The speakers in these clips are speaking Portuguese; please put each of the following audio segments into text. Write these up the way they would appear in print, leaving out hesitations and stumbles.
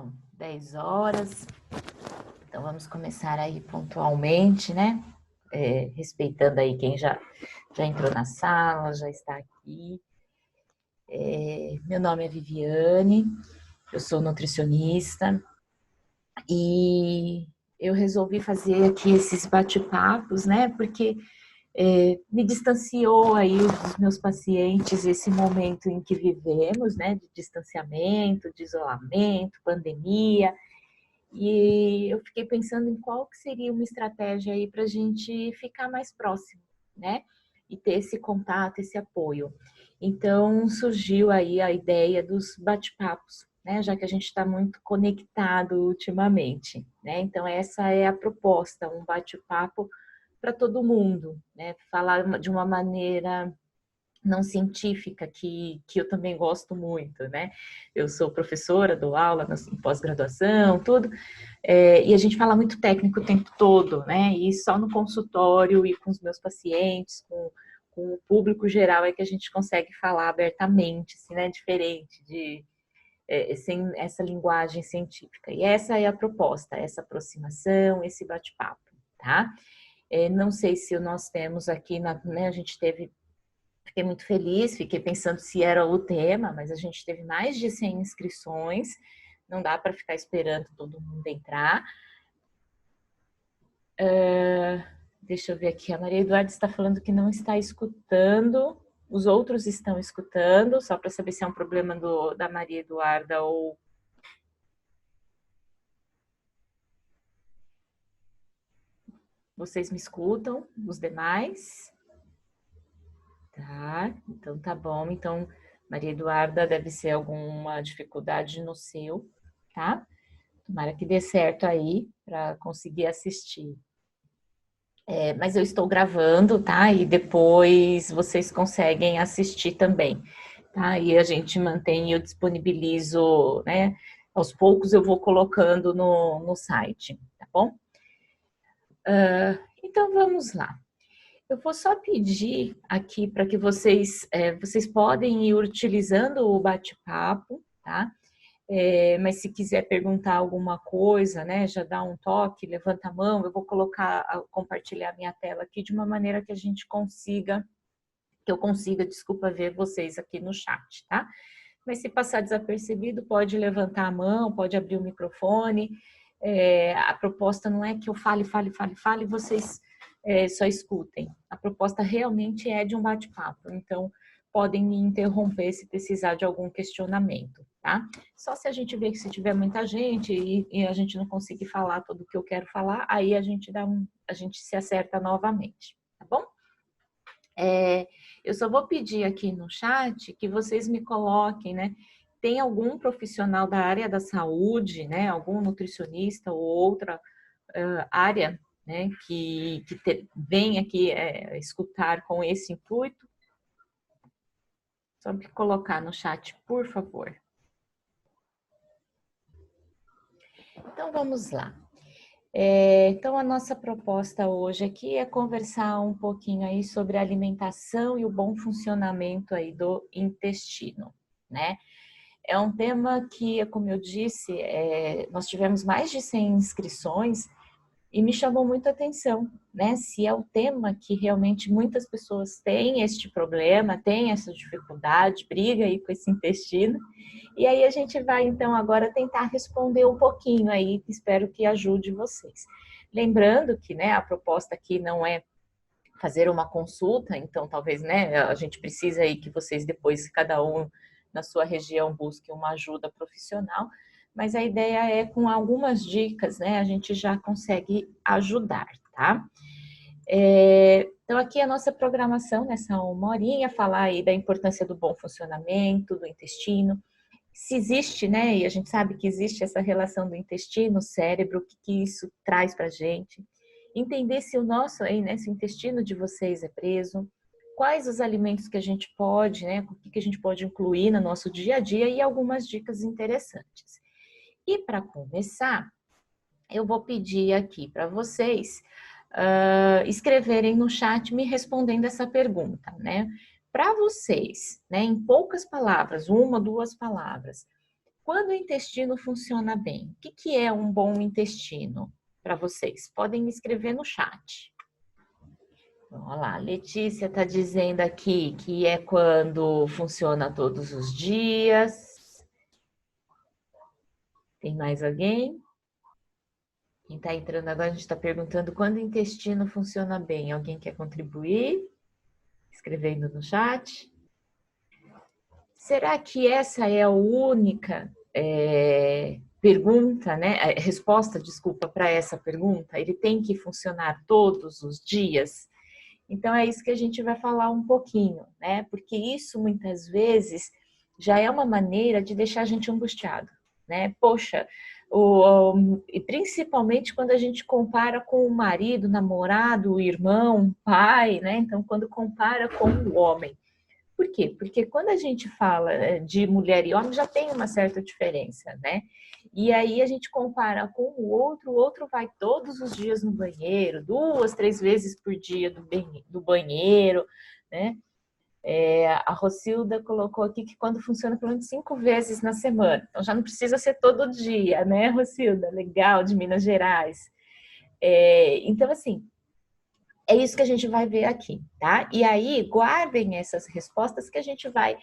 São 10 horas, então vamos começar aí pontualmente, né? Respeitando aí quem já entrou na sala, já está aqui. Meu nome é Viviane, eu sou nutricionista e eu resolvi fazer aqui esses bate-papos, né? Porque me distanciou aí dos meus pacientes esse momento em que vivemos, né? De distanciamento, de isolamento, pandemia. E eu fiquei pensando em qual que seria uma estratégia aí para a gente ficar mais próximo, né? E ter esse contato, esse apoio. Então surgiu aí a ideia dos bate-papos, né? Já que a gente está muito conectado ultimamente, né? Então essa é a proposta, um bate-papo para todo mundo, né? Falar de uma maneira não científica, que eu também gosto muito, né? Eu sou professora, dou aula em pós-graduação, tudo, e a gente fala muito técnico o tempo todo, né? E só no consultório e com os meus pacientes, com o público geral, é que a gente consegue falar abertamente, assim, né? Diferente sem essa linguagem científica. E essa é a proposta, essa aproximação, esse bate-papo, tá? Não sei se nós temos aqui, né? A gente teve. Fiquei muito feliz, fiquei pensando se era o tema, mas a gente teve mais de 100 inscrições, não dá para ficar esperando todo mundo entrar. Deixa eu ver aqui, a Maria Eduarda está falando que não está escutando, os outros estão escutando, só para saber se é um problema da Maria Eduarda ou... Vocês me escutam, os demais? Tá, então tá bom. Então, Maria Eduarda, deve ser alguma dificuldade no seu, tá? Tomara que dê certo aí para conseguir assistir. Mas eu estou gravando, tá? E depois vocês conseguem assistir também, tá? E a gente mantém, eu disponibilizo, né? Aos poucos eu vou colocando no site, tá bom? Então vamos lá. Eu vou só pedir aqui para que vocês podem ir utilizando o bate-papo, tá? Mas se quiser perguntar alguma coisa, né, já dá um toque, levanta a mão, eu vou compartilhar minha tela aqui de uma maneira que eu consiga, desculpa, ver vocês aqui no chat, tá? Mas se passar desapercebido, pode levantar a mão, pode abrir o microfone. A proposta não é que eu fale, e vocês só escutem. A proposta realmente é de um bate-papo, então podem me interromper se precisar de algum questionamento, tá? Só se a gente vê que se tiver muita gente e a gente não conseguir falar tudo o que eu quero falar, aí a gente se acerta novamente, tá bom? Eu só vou pedir aqui no chat que vocês me coloquem, né? Tem algum profissional da área da saúde, né? Algum nutricionista ou outra área, né? Que vem aqui escutar com esse intuito? Só me colocar no chat, por favor. Então, vamos lá. Então, a nossa proposta hoje aqui é conversar um pouquinho aí sobre a alimentação e o bom funcionamento aí do intestino, né? É um tema que, como eu disse, nós tivemos mais de 100 inscrições e me chamou muita atenção, né? Se é o tema que realmente muitas pessoas têm este problema, têm essa dificuldade, briga aí com esse intestino. E aí a gente vai, então, agora tentar responder um pouquinho aí, espero que ajude vocês. Lembrando que, né, a proposta aqui não é fazer uma consulta, então talvez, né, a gente precisa aí que vocês depois, cada um na sua região, busque uma ajuda profissional, mas a ideia é, com algumas dicas, né, a gente já consegue ajudar, tá? Então, aqui a nossa programação, nessa uma horinha, falar aí da importância do bom funcionamento do intestino, se existe, né, e a gente sabe que existe essa relação do intestino, cérebro, o que isso traz pra gente, entender se o nosso aí, né, se o intestino de vocês é preso, quais os alimentos que a gente pode, né, o que a gente pode incluir no nosso dia a dia e algumas dicas interessantes. E para começar, eu vou pedir aqui para vocês escreverem no chat me respondendo essa pergunta, né? Para vocês, né, em poucas palavras, uma, duas palavras, Quando o intestino funciona bem, o que é um bom intestino para vocês? Podem me escrever no chat. Olha lá, Letícia está dizendo aqui que é quando funciona todos os dias. Tem mais alguém? Quem está entrando agora, a gente está perguntando quando o intestino funciona bem. Alguém quer contribuir? Escrevendo no chat. Será que essa é a única pergunta, né? Resposta, desculpa, para essa pergunta? Ele tem que funcionar todos os dias? Então é isso que a gente vai falar um pouquinho, né? Porque isso muitas vezes já é uma maneira de deixar a gente angustiado, né? Poxa, e principalmente quando a gente compara com o marido, namorado, o irmão, pai, né? Então, quando compara com o homem. Por quê? Porque quando a gente fala de mulher e homem, já tem uma certa diferença, né? E aí a gente compara com o outro vai todos os dias no banheiro, 2, 3 vezes por dia do banheiro, né? A Rocilda colocou aqui que quando funciona pelo menos 5 vezes na semana. Então já não precisa ser todo dia, né, Rocilda? Legal, de Minas Gerais. Então, assim, é isso que a gente vai ver aqui, tá? E aí, guardem essas respostas que a gente vai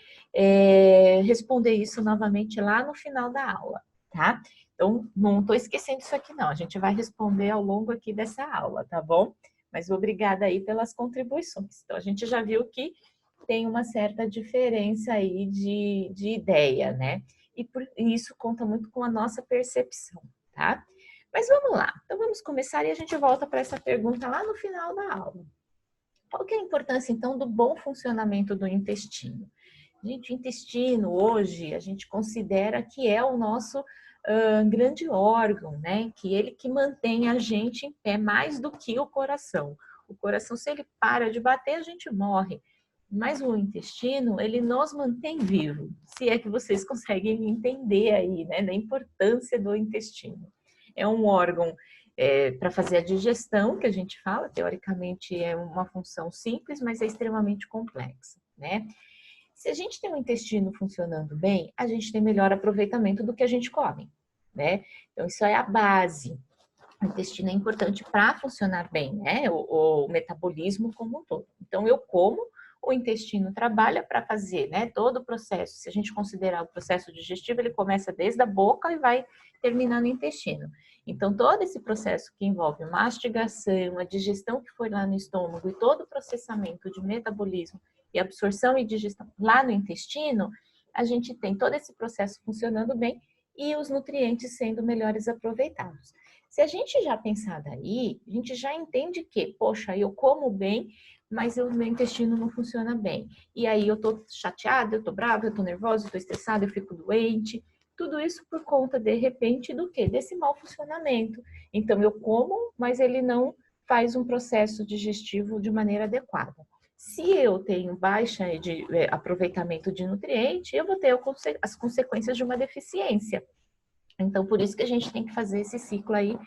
responder isso novamente lá no final da aula, tá? Então, não estou esquecendo isso aqui, não. A gente vai responder ao longo aqui dessa aula, tá bom? Mas obrigada aí pelas contribuições. Então, a gente já viu que tem uma certa diferença aí de ideia, né? E isso conta muito com a nossa percepção, tá? Mas vamos lá, então vamos começar e a gente volta para essa pergunta lá no final da aula. Qual que é a importância, então, do bom funcionamento do intestino? Gente, o intestino, hoje, a gente considera que é o nosso grande órgão, né? Que ele que mantém a gente em pé mais do que o coração. O coração, se ele para de bater, a gente morre. Mas o intestino, ele nos mantém vivo. Se é que vocês conseguem entender aí, né? Da importância do intestino. É um órgão para fazer a digestão, que a gente fala, teoricamente é uma função simples, mas é extremamente complexa, né? Se a gente tem um intestino funcionando bem, a gente tem melhor aproveitamento do que a gente come, né? Então, isso é a base. O intestino é importante para funcionar bem, né? O metabolismo como um todo. Então, eu como, o intestino trabalha para fazer, né? Todo o processo. Se a gente considerar o processo digestivo, ele começa desde a boca e vai terminar no intestino. Então, todo esse processo que envolve mastigação, a digestão que foi lá no estômago e todo o processamento de metabolismo e absorção e digestão lá no intestino, a gente tem todo esse processo funcionando bem e os nutrientes sendo melhores aproveitados. Se a gente já pensar daí, a gente já entende que, poxa, eu como bem, mas o meu intestino não funciona bem. E aí eu tô chateada, eu tô brava, eu tô nervosa, eu tô estressada, eu fico doente. Tudo isso por conta, de repente, do quê? Desse mau funcionamento. Então, eu como, mas ele não faz um processo digestivo de maneira adequada. Se eu tenho baixa aproveitamento de nutriente, eu vou ter as consequências de uma deficiência. Então, por isso que a gente tem que fazer esse ciclo aí,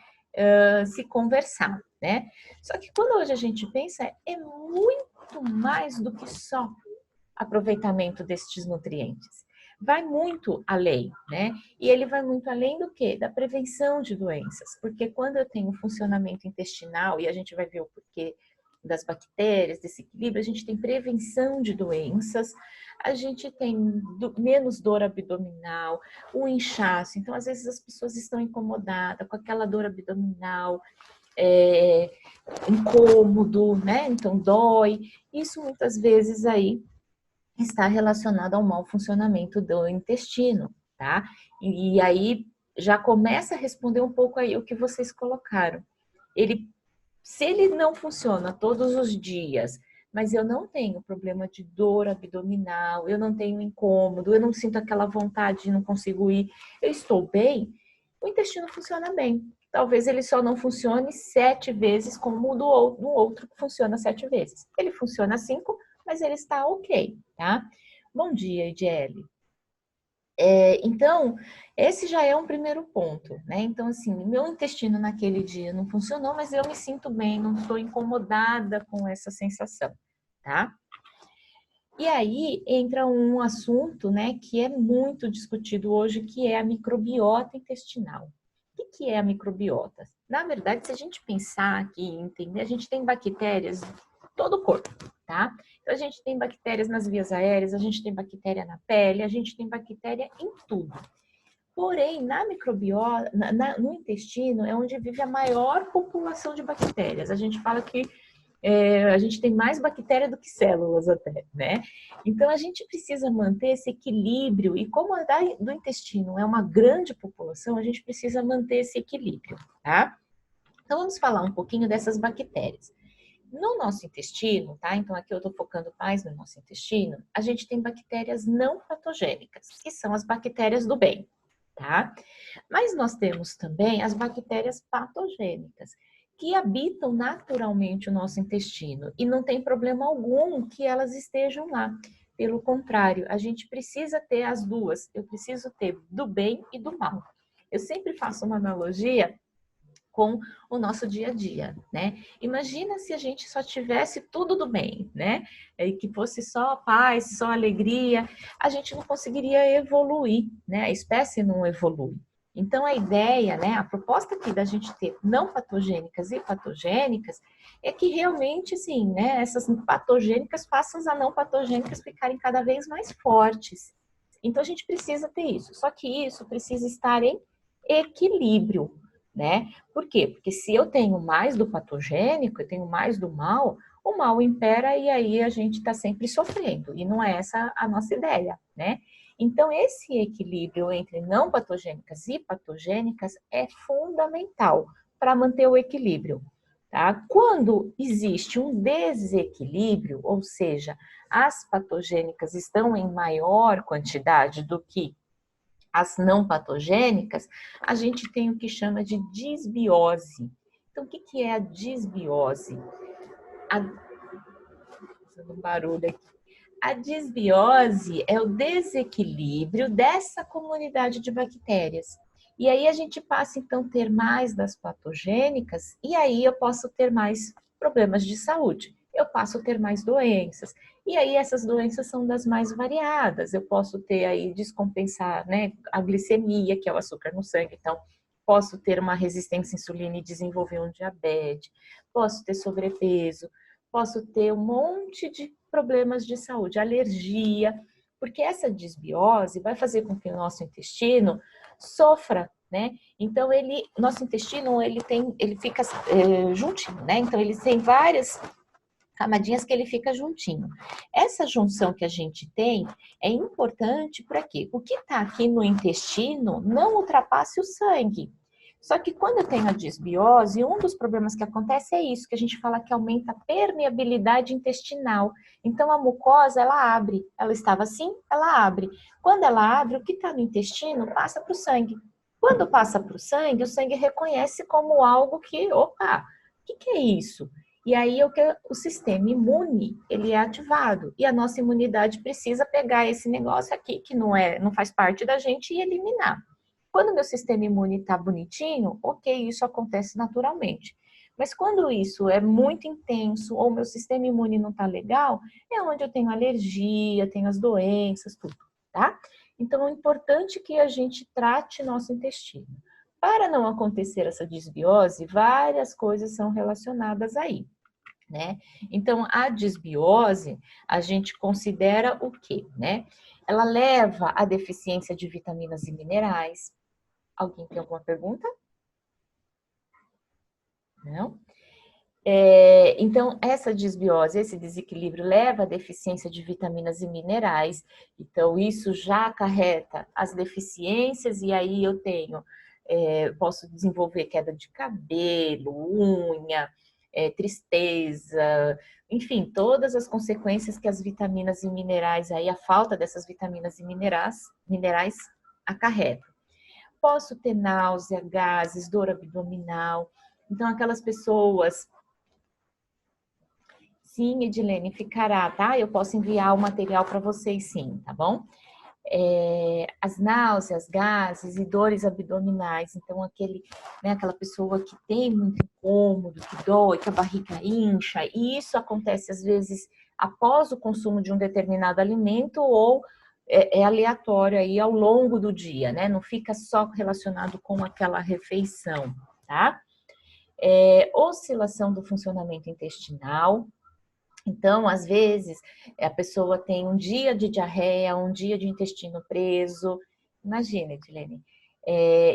se conversar, né? Só que quando hoje a gente pensa, é muito mais do que só aproveitamento destes nutrientes. Vai muito além, né? E ele vai muito além do quê? Da prevenção de doenças. Porque quando eu tenho funcionamento intestinal, e a gente vai ver o porquê das bactérias, desse equilíbrio, a gente tem prevenção de doenças, a gente tem menos dor abdominal, o inchaço. Então, às vezes as pessoas estão incomodadas com aquela dor abdominal, incômodo, né? Então dói. Isso muitas vezes aí está relacionado ao mau funcionamento do intestino, tá? E aí já começa a responder um pouco aí o que vocês colocaram. Se ele não funciona todos os dias, mas eu não tenho problema de dor abdominal, eu não tenho incômodo, eu não sinto aquela vontade de não consigo ir, eu estou bem, o intestino funciona bem. Talvez ele só não funcione 7 vezes como no outro que funciona 7 vezes. Ele funciona 5, mas ele está ok, tá? Bom dia, Ediele. Então, esse já é um primeiro ponto, né? Então, assim, meu intestino naquele dia não funcionou, mas eu me sinto bem, não estou incomodada com essa sensação, tá? E aí entra um assunto, né, que é muito discutido hoje, que é a microbiota intestinal. O que é a microbiota? Na verdade, se a gente pensar aqui, entender, a gente tem bactérias em todo o corpo, tá? Então, a gente tem bactérias nas vias aéreas, a gente tem bactéria na pele, a gente tem bactéria em tudo. Porém, na microbiota, no intestino, é onde vive a maior população de bactérias. A gente fala que a gente tem mais bactéria do que células até, né? Então, a gente precisa manter esse equilíbrio. E como a do intestino é uma grande população, a gente precisa manter esse equilíbrio, tá? Então, vamos falar um pouquinho dessas bactérias. No nosso intestino, tá? Então, aqui eu estou focando mais no nosso intestino. A gente tem bactérias não patogênicas, que são as bactérias do bem, tá? Mas nós temos também as bactérias patogênicas, que habitam naturalmente o nosso intestino e não tem problema algum que elas estejam lá. Pelo contrário, a gente precisa ter as duas. Eu preciso ter do bem e do mal. Eu sempre faço uma analogia com o nosso dia a dia, né? Imagina se a gente só tivesse tudo do bem, né? E que fosse só paz, só alegria, a gente não conseguiria evoluir, né? A espécie não evolui. Então a ideia, né, a proposta aqui da gente ter não patogênicas e patogênicas é que realmente, sim, né, essas patogênicas façam as não patogênicas ficarem cada vez mais fortes. Então a gente precisa ter isso. Só que isso precisa estar em equilíbrio, né? Por quê? Porque se eu tenho mais do patogênico, eu tenho mais do mal, o mal impera e aí a gente está sempre sofrendo. E não é essa a nossa ideia, né? Então, esse equilíbrio entre não patogênicas e patogênicas é fundamental para manter o equilíbrio, tá? Quando existe um desequilíbrio, ou seja, as patogênicas estão em maior quantidade do que as não patogênicas, a gente tem o que chama de disbiose. Então, o que é a disbiose? Fazendo um barulho aqui. A disbiose é o desequilíbrio dessa comunidade de bactérias. E aí a gente passa então a ter mais das patogênicas e aí eu posso ter mais problemas de saúde. Eu passo a ter mais doenças. E aí essas doenças são das mais variadas. Eu posso ter aí descompensar, né, a glicemia, que é o açúcar no sangue. Então, posso ter uma resistência à insulina e desenvolver um diabetes. Posso ter sobrepeso. Posso ter um monte de problemas de saúde, alergia, porque essa disbiose vai fazer com que o nosso intestino sofra, né? Então nosso intestino ele fica juntinho, né? Então ele tem várias camadinhas que ele fica juntinho. Essa junção que a gente tem é importante para quê? O que está aqui no intestino não ultrapasse o sangue. Só que quando eu tenho a disbiose, um dos problemas que acontece é isso, que a gente fala que aumenta a permeabilidade intestinal. Então a mucosa, ela abre. Ela estava assim, ela abre. Quando ela abre, o que está no intestino passa para o sangue. Quando passa para o sangue reconhece como algo que, opa, o que é isso? E aí o sistema imune, ele é ativado. E a nossa imunidade precisa pegar esse negócio aqui, que não faz parte da gente, e eliminar. Quando o meu sistema imune está bonitinho, ok, isso acontece naturalmente. Mas quando isso é muito intenso, ou meu sistema imune não está legal, é onde eu tenho alergia, tenho as doenças, tudo, tá? Então, é importante que a gente trate nosso intestino. Para não acontecer essa disbiose, várias coisas são relacionadas aí, né? Então, a disbiose, a gente considera o quê, né? Ela leva à deficiência de vitaminas e minerais. Alguém tem alguma pergunta? Não? Então, essa disbiose, esse desequilíbrio leva à deficiência de vitaminas e minerais. Então, isso já acarreta as deficiências, e aí eu posso desenvolver queda de cabelo, unha, tristeza, enfim, todas as consequências que as vitaminas e minerais, aí a falta dessas vitaminas e minerais acarreta. Posso ter náusea, gases, dor abdominal. Então, aquelas pessoas. Sim, Edilene, ficará, tá? Eu posso enviar o material para vocês, sim, tá bom? As náuseas, gases e dores abdominais. Então, aquela pessoa que tem muito incômodo, que dói, que a barriga incha, e isso acontece às vezes após o consumo de um determinado alimento ou é aleatório aí ao longo do dia, né? Não fica só relacionado com aquela refeição, tá? Oscilação do funcionamento intestinal. Então, às vezes, a pessoa tem um dia de diarreia, um dia de intestino preso. Imagina, Edilene.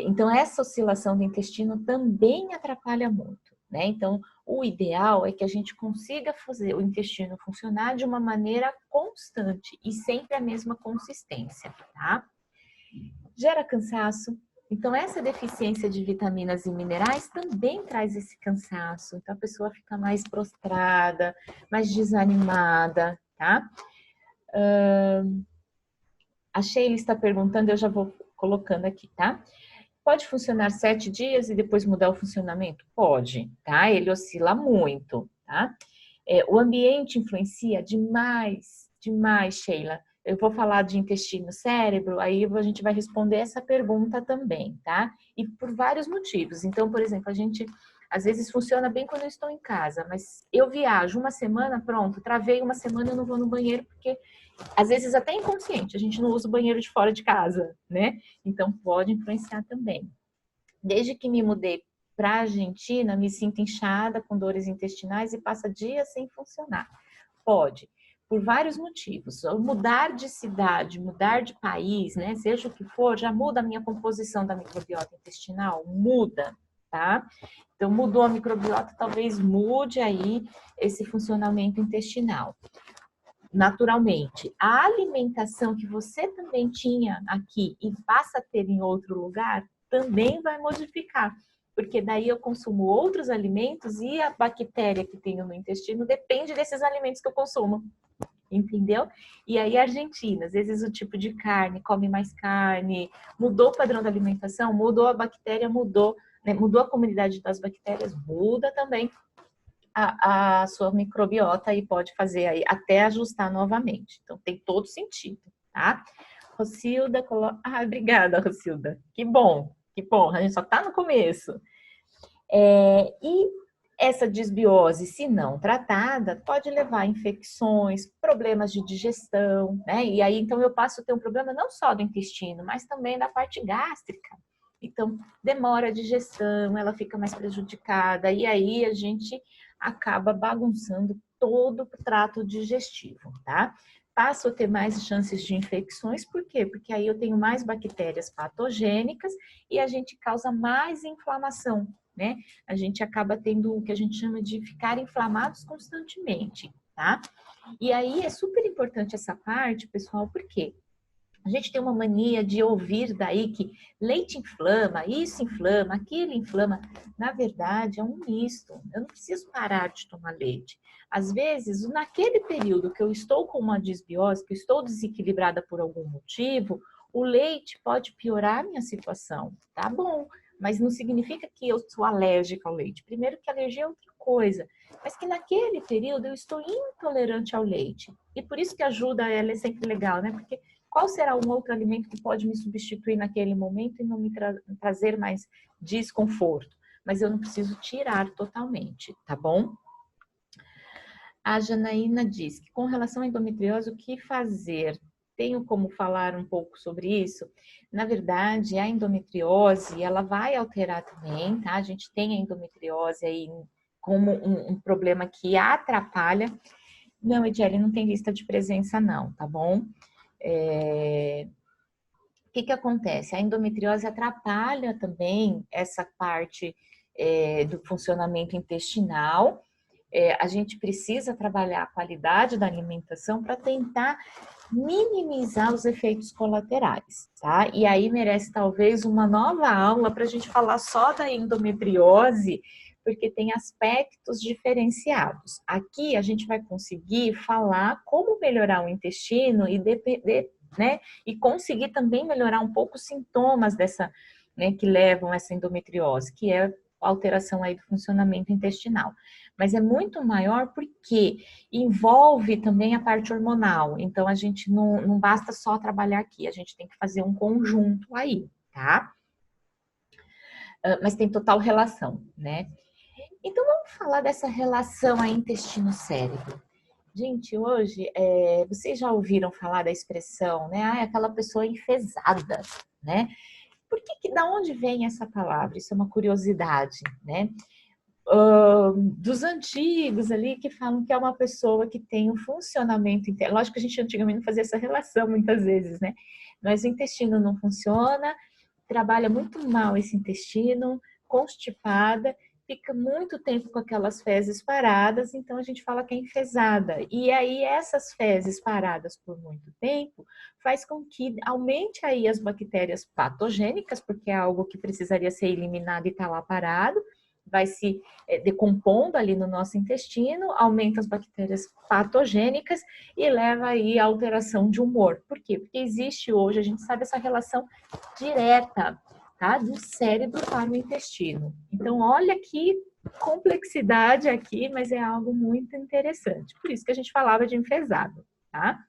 Então, essa oscilação do intestino também atrapalha muito, né? Então, o ideal é que a gente consiga fazer o intestino funcionar de uma maneira constante e sempre a mesma consistência, tá? Gera cansaço. Então, essa deficiência de vitaminas e minerais também traz esse cansaço. Então, a pessoa fica mais prostrada, mais desanimada, tá? A Sheila está perguntando, eu já vou colocando aqui, tá? Pode funcionar 7 dias e depois mudar o funcionamento? Pode, tá? Ele oscila muito, tá? O ambiente influencia demais, demais, Sheila. Eu vou falar de intestino, cérebro, aí a gente vai responder essa pergunta também, tá? E por vários motivos. Então, por exemplo, a gente às vezes funciona bem quando eu estou em casa, mas eu viajo uma semana, pronto, travei uma semana, eu não vou no banheiro, porque às vezes até inconsciente, a gente não usa o banheiro de fora de casa, né? Então pode influenciar também. Desde que me mudei para a Argentina, me sinto inchada, com dores intestinais e passa dias sem funcionar. Pode, por vários motivos. Mudar de cidade, mudar de país, né? Seja o que for, já muda a minha composição da microbiota intestinal? Muda, tá? Então, mudou a microbiota, talvez mude aí esse funcionamento intestinal. Naturalmente, a alimentação que você também tinha aqui e passa a ter em outro lugar, também vai modificar, porque daí eu consumo outros alimentos e a bactéria que tenho no intestino depende desses alimentos que eu consumo, entendeu? E aí, Argentina, às vezes o tipo de carne, come mais carne, mudou o padrão da alimentação, mudou a bactéria, mudou, né? Mudou a comunidade das bactérias, muda também a sua microbiota e pode fazer aí até ajustar novamente. Então, tem todo sentido, tá? Rocilda coloca... obrigada, Rocilda. Que bom, a gente só tá no começo. E essa desbiose, se não tratada, pode levar a infecções, problemas de digestão, né? E aí, então, eu passo a ter um problema não só do intestino, mas também da parte gástrica. Então, demora a digestão, ela fica mais prejudicada, e aí a gente acaba bagunçando todo o trato digestivo, tá? Passo a ter mais chances de infecções, por quê? Porque aí eu tenho mais bactérias patogênicas e a gente causa mais inflamação, né? A gente acaba tendo o que a gente chama de ficar inflamados constantemente, tá? E aí é super importante essa parte, pessoal, por quê? A gente tem uma mania de ouvir daí que leite inflama, isso inflama, aquilo inflama. Na verdade, é um misto. Eu não preciso parar de tomar leite. Às vezes, naquele período que eu estou com uma disbiose, que eu estou desequilibrada por algum motivo, o leite pode piorar a minha situação. Tá bom, mas não significa que eu sou alérgica ao leite. Primeiro que alergia é outra coisa, mas que naquele período eu estou intolerante ao leite. E por isso que ajuda, ela é sempre legal, né? Porque qual será um outro alimento que pode me substituir naquele momento e não me trazer mais desconforto? Mas eu não preciso tirar totalmente, tá bom? A Janaína diz que com relação à endometriose, o que fazer? Tenho como falar um pouco sobre isso? Na verdade, a endometriose, ela vai alterar também, tá? A gente tem a endometriose aí como um problema que atrapalha. Não, Ediele, não tem lista de presença não, tá bom? O que acontece? A endometriose atrapalha também essa parte do funcionamento intestinal. A gente precisa trabalhar a qualidade da alimentação para tentar minimizar os efeitos colaterais, tá? E aí merece talvez uma nova aula para a gente falar só da endometriose, porque tem aspectos diferenciados. Aqui a gente vai conseguir falar como melhorar o intestino e né? E conseguir também melhorar um pouco os sintomas dessa, né, que levam a essa endometriose, que é a alteração aí do funcionamento intestinal. Mas é muito maior porque envolve também a parte hormonal. Então, a gente não basta só trabalhar aqui, a gente tem que fazer um conjunto aí, tá? Mas tem total relação, né? Então, vamos falar dessa relação aí intestino-cérebro. Gente, hoje, vocês já ouviram falar da expressão, né? Ah, é aquela pessoa enfesada, né? Da onde vem essa palavra? Isso é uma curiosidade, né? Dos antigos ali que falam que é uma pessoa que tem um funcionamento interno. Lógico que a gente antigamente não fazia essa relação muitas vezes, né? Mas o intestino não funciona, trabalha muito mal esse intestino, constipada, fica muito tempo com aquelas fezes paradas, então a gente fala que é enfesada. E aí essas fezes paradas por muito tempo faz com que aumente aí as bactérias patogênicas, porque é algo que precisaria ser eliminado e está lá parado, vai se decompondo ali no nosso intestino, aumenta as bactérias patogênicas e leva aí a alteração de humor. Por quê? Porque existe hoje, a gente sabe essa relação direta, tá? Do cérebro para o intestino. Então, olha que complexidade aqui, mas é algo muito interessante. Por isso que a gente falava de enfesado, tá?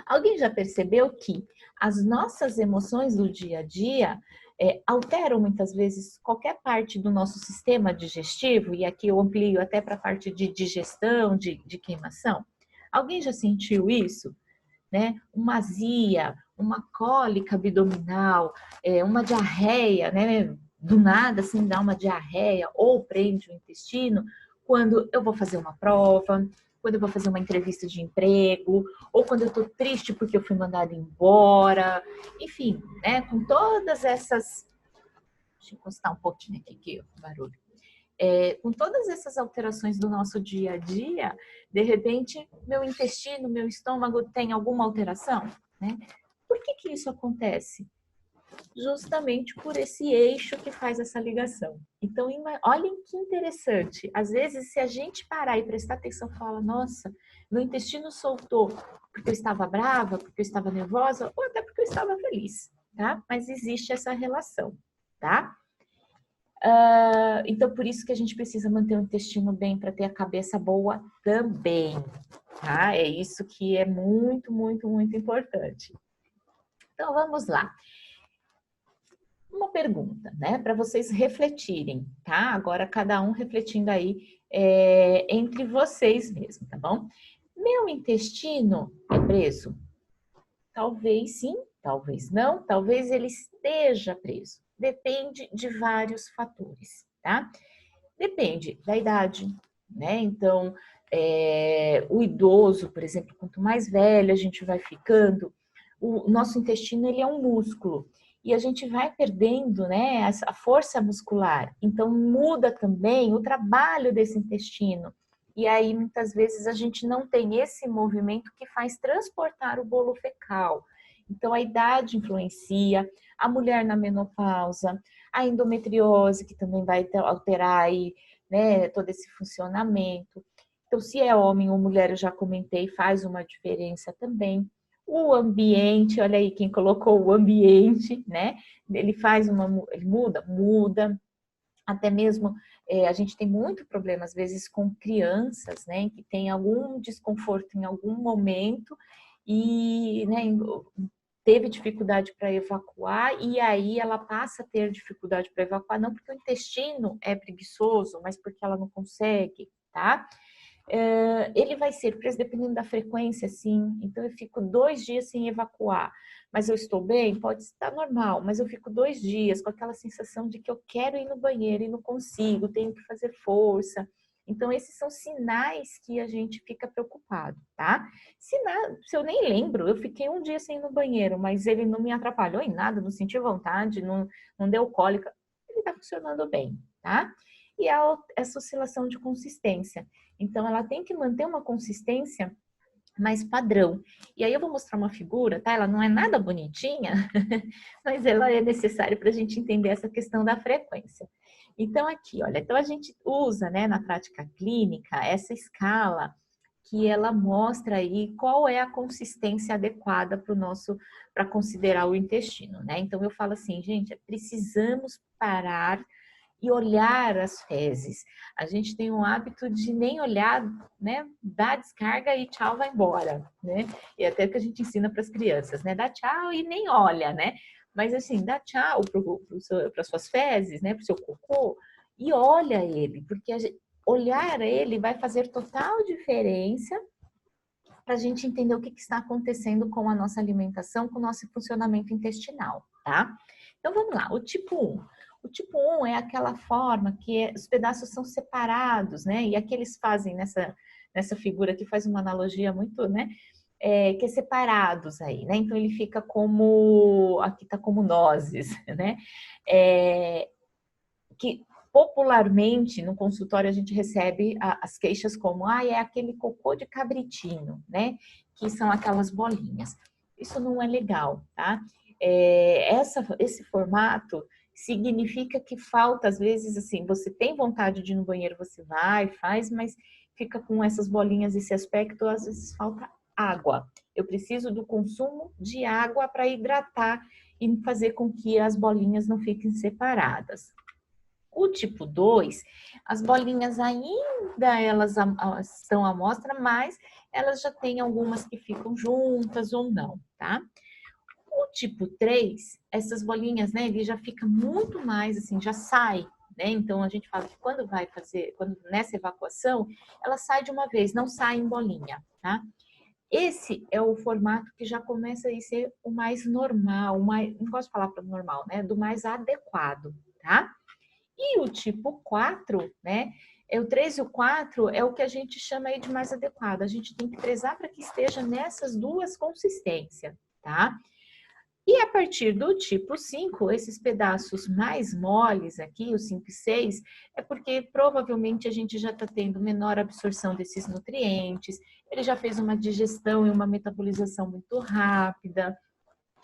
Alguém já percebeu que as nossas emoções do dia a dia alteram muitas vezes qualquer parte do nosso sistema digestivo? E aqui eu amplio até para a parte de digestão, de queimação. Alguém já sentiu isso? Né? Uma azia, uma cólica abdominal, uma diarreia, né? Do nada, assim, dá uma diarreia ou prende o intestino quando eu vou fazer uma prova, quando eu vou fazer uma entrevista de emprego, ou quando eu tô triste porque eu fui mandada embora, enfim, né? Com todas essas... Deixa eu encostar um pouquinho aqui, que barulho. Com todas essas alterações do nosso dia a dia, de repente, meu intestino, meu estômago tem alguma alteração, né? Por que isso acontece? Justamente por esse eixo que faz essa ligação. Então, olhem que interessante. Às vezes, se a gente parar e prestar atenção, fala, nossa, meu intestino soltou porque eu estava brava, porque eu estava nervosa, ou até porque eu estava feliz, tá? Mas existe essa relação, tá? Então, por isso que a gente precisa manter o intestino bem para ter a cabeça boa também, tá? É isso que é muito, muito, muito importante. Então, vamos lá. Uma pergunta, né? Para vocês refletirem, tá? Agora, cada um refletindo aí entre vocês mesmo, tá bom? Meu intestino é preso? Talvez sim, talvez não, talvez ele esteja preso. Depende de vários fatores, tá? Depende da idade, né? Então, o idoso, por exemplo, quanto mais velho a gente vai ficando, o nosso intestino ele é um músculo e a gente vai perdendo, né, a força muscular. Então, muda também o trabalho desse intestino. E aí, muitas vezes, a gente não tem esse movimento que faz transportar o bolo fecal. Então, a idade influencia, a mulher na menopausa, a endometriose, que também vai alterar aí, né, todo esse funcionamento. Então, se é homem ou mulher, eu já comentei, faz uma diferença também. O ambiente, olha aí quem colocou o ambiente, né? Ele ele muda. Até mesmo a gente tem muito problema, às vezes, com crianças, né? Que tem algum desconforto em algum momento e, né, teve dificuldade para evacuar e aí ela passa a ter dificuldade para evacuar, não porque o intestino é preguiçoso, mas porque ela não consegue, tá? Ele vai ser preso dependendo da frequência, sim. Então, eu fico 2 dias sem evacuar, mas eu estou bem? Pode estar normal, mas eu fico 2 dias com aquela sensação de que eu quero ir no banheiro e não consigo, tenho que fazer força. Então, esses são sinais que a gente fica preocupado, tá? Se eu nem lembro, eu fiquei 1 dia sem ir no banheiro, mas ele não me atrapalhou em nada, não senti vontade, não deu cólica, ele tá funcionando bem, tá? E essa oscilação de consistência. Então, ela tem que manter uma consistência mais padrão. E aí eu vou mostrar uma figura, tá? Ela não é nada bonitinha, mas ela é necessária para a gente entender essa questão da frequência. Então, aqui, olha, então a gente usa, né, na prática clínica, essa escala que ela mostra aí qual é a consistência adequada para considerar o intestino, né? Então, eu falo assim, gente, precisamos parar e olhar as fezes. A gente tem um hábito de nem olhar, né? Dá descarga e tchau, vai embora, né? E até que a gente ensina para as crianças, né? Dá tchau e nem olha, né? Mas assim, dá tchau para as suas fezes, né? Para o seu cocô e olha ele, porque olhar ele vai fazer total diferença para a gente entender o que está acontecendo com a nossa alimentação, com o nosso funcionamento intestinal, tá? Então vamos lá, o tipo 1. O tipo 1 é aquela forma que os pedaços são separados, né? E aqui eles fazem nessa figura que faz uma analogia muito, né? Que é separados aí, né? Então ele fica como, aqui tá como nozes, né? Que popularmente no consultório a gente recebe as queixas como, é aquele cocô de cabritinho, né? Que são aquelas bolinhas. Isso não é legal, tá? Esse formato significa que falta, às vezes, assim, você tem vontade de ir no banheiro, você vai, faz, mas fica com essas bolinhas, esse aspecto, às vezes falta água. Eu preciso do consumo de água para hidratar e fazer com que as bolinhas não fiquem separadas. O tipo 2, as bolinhas ainda elas estão à mostra, mas elas já têm algumas que ficam juntas ou não, tá? O tipo 3, essas bolinhas, né, ele já fica muito mais assim, já sai, né? Então a gente fala que quando nessa evacuação, ela sai de uma vez, não sai em bolinha, tá? Esse é o formato que já começa a ser o mais normal, não gosto de falar para normal, né? Do mais adequado, tá? E o tipo 4, né? O 3 e o 4 é o que a gente chama aí de mais adequado. A gente tem que prezar para que esteja nessas duas consistências, tá? E a partir do tipo 5, esses pedaços mais moles aqui, os 5 e 6, é porque provavelmente a gente já está tendo menor absorção desses nutrientes, ele já fez uma digestão e uma metabolização muito rápida.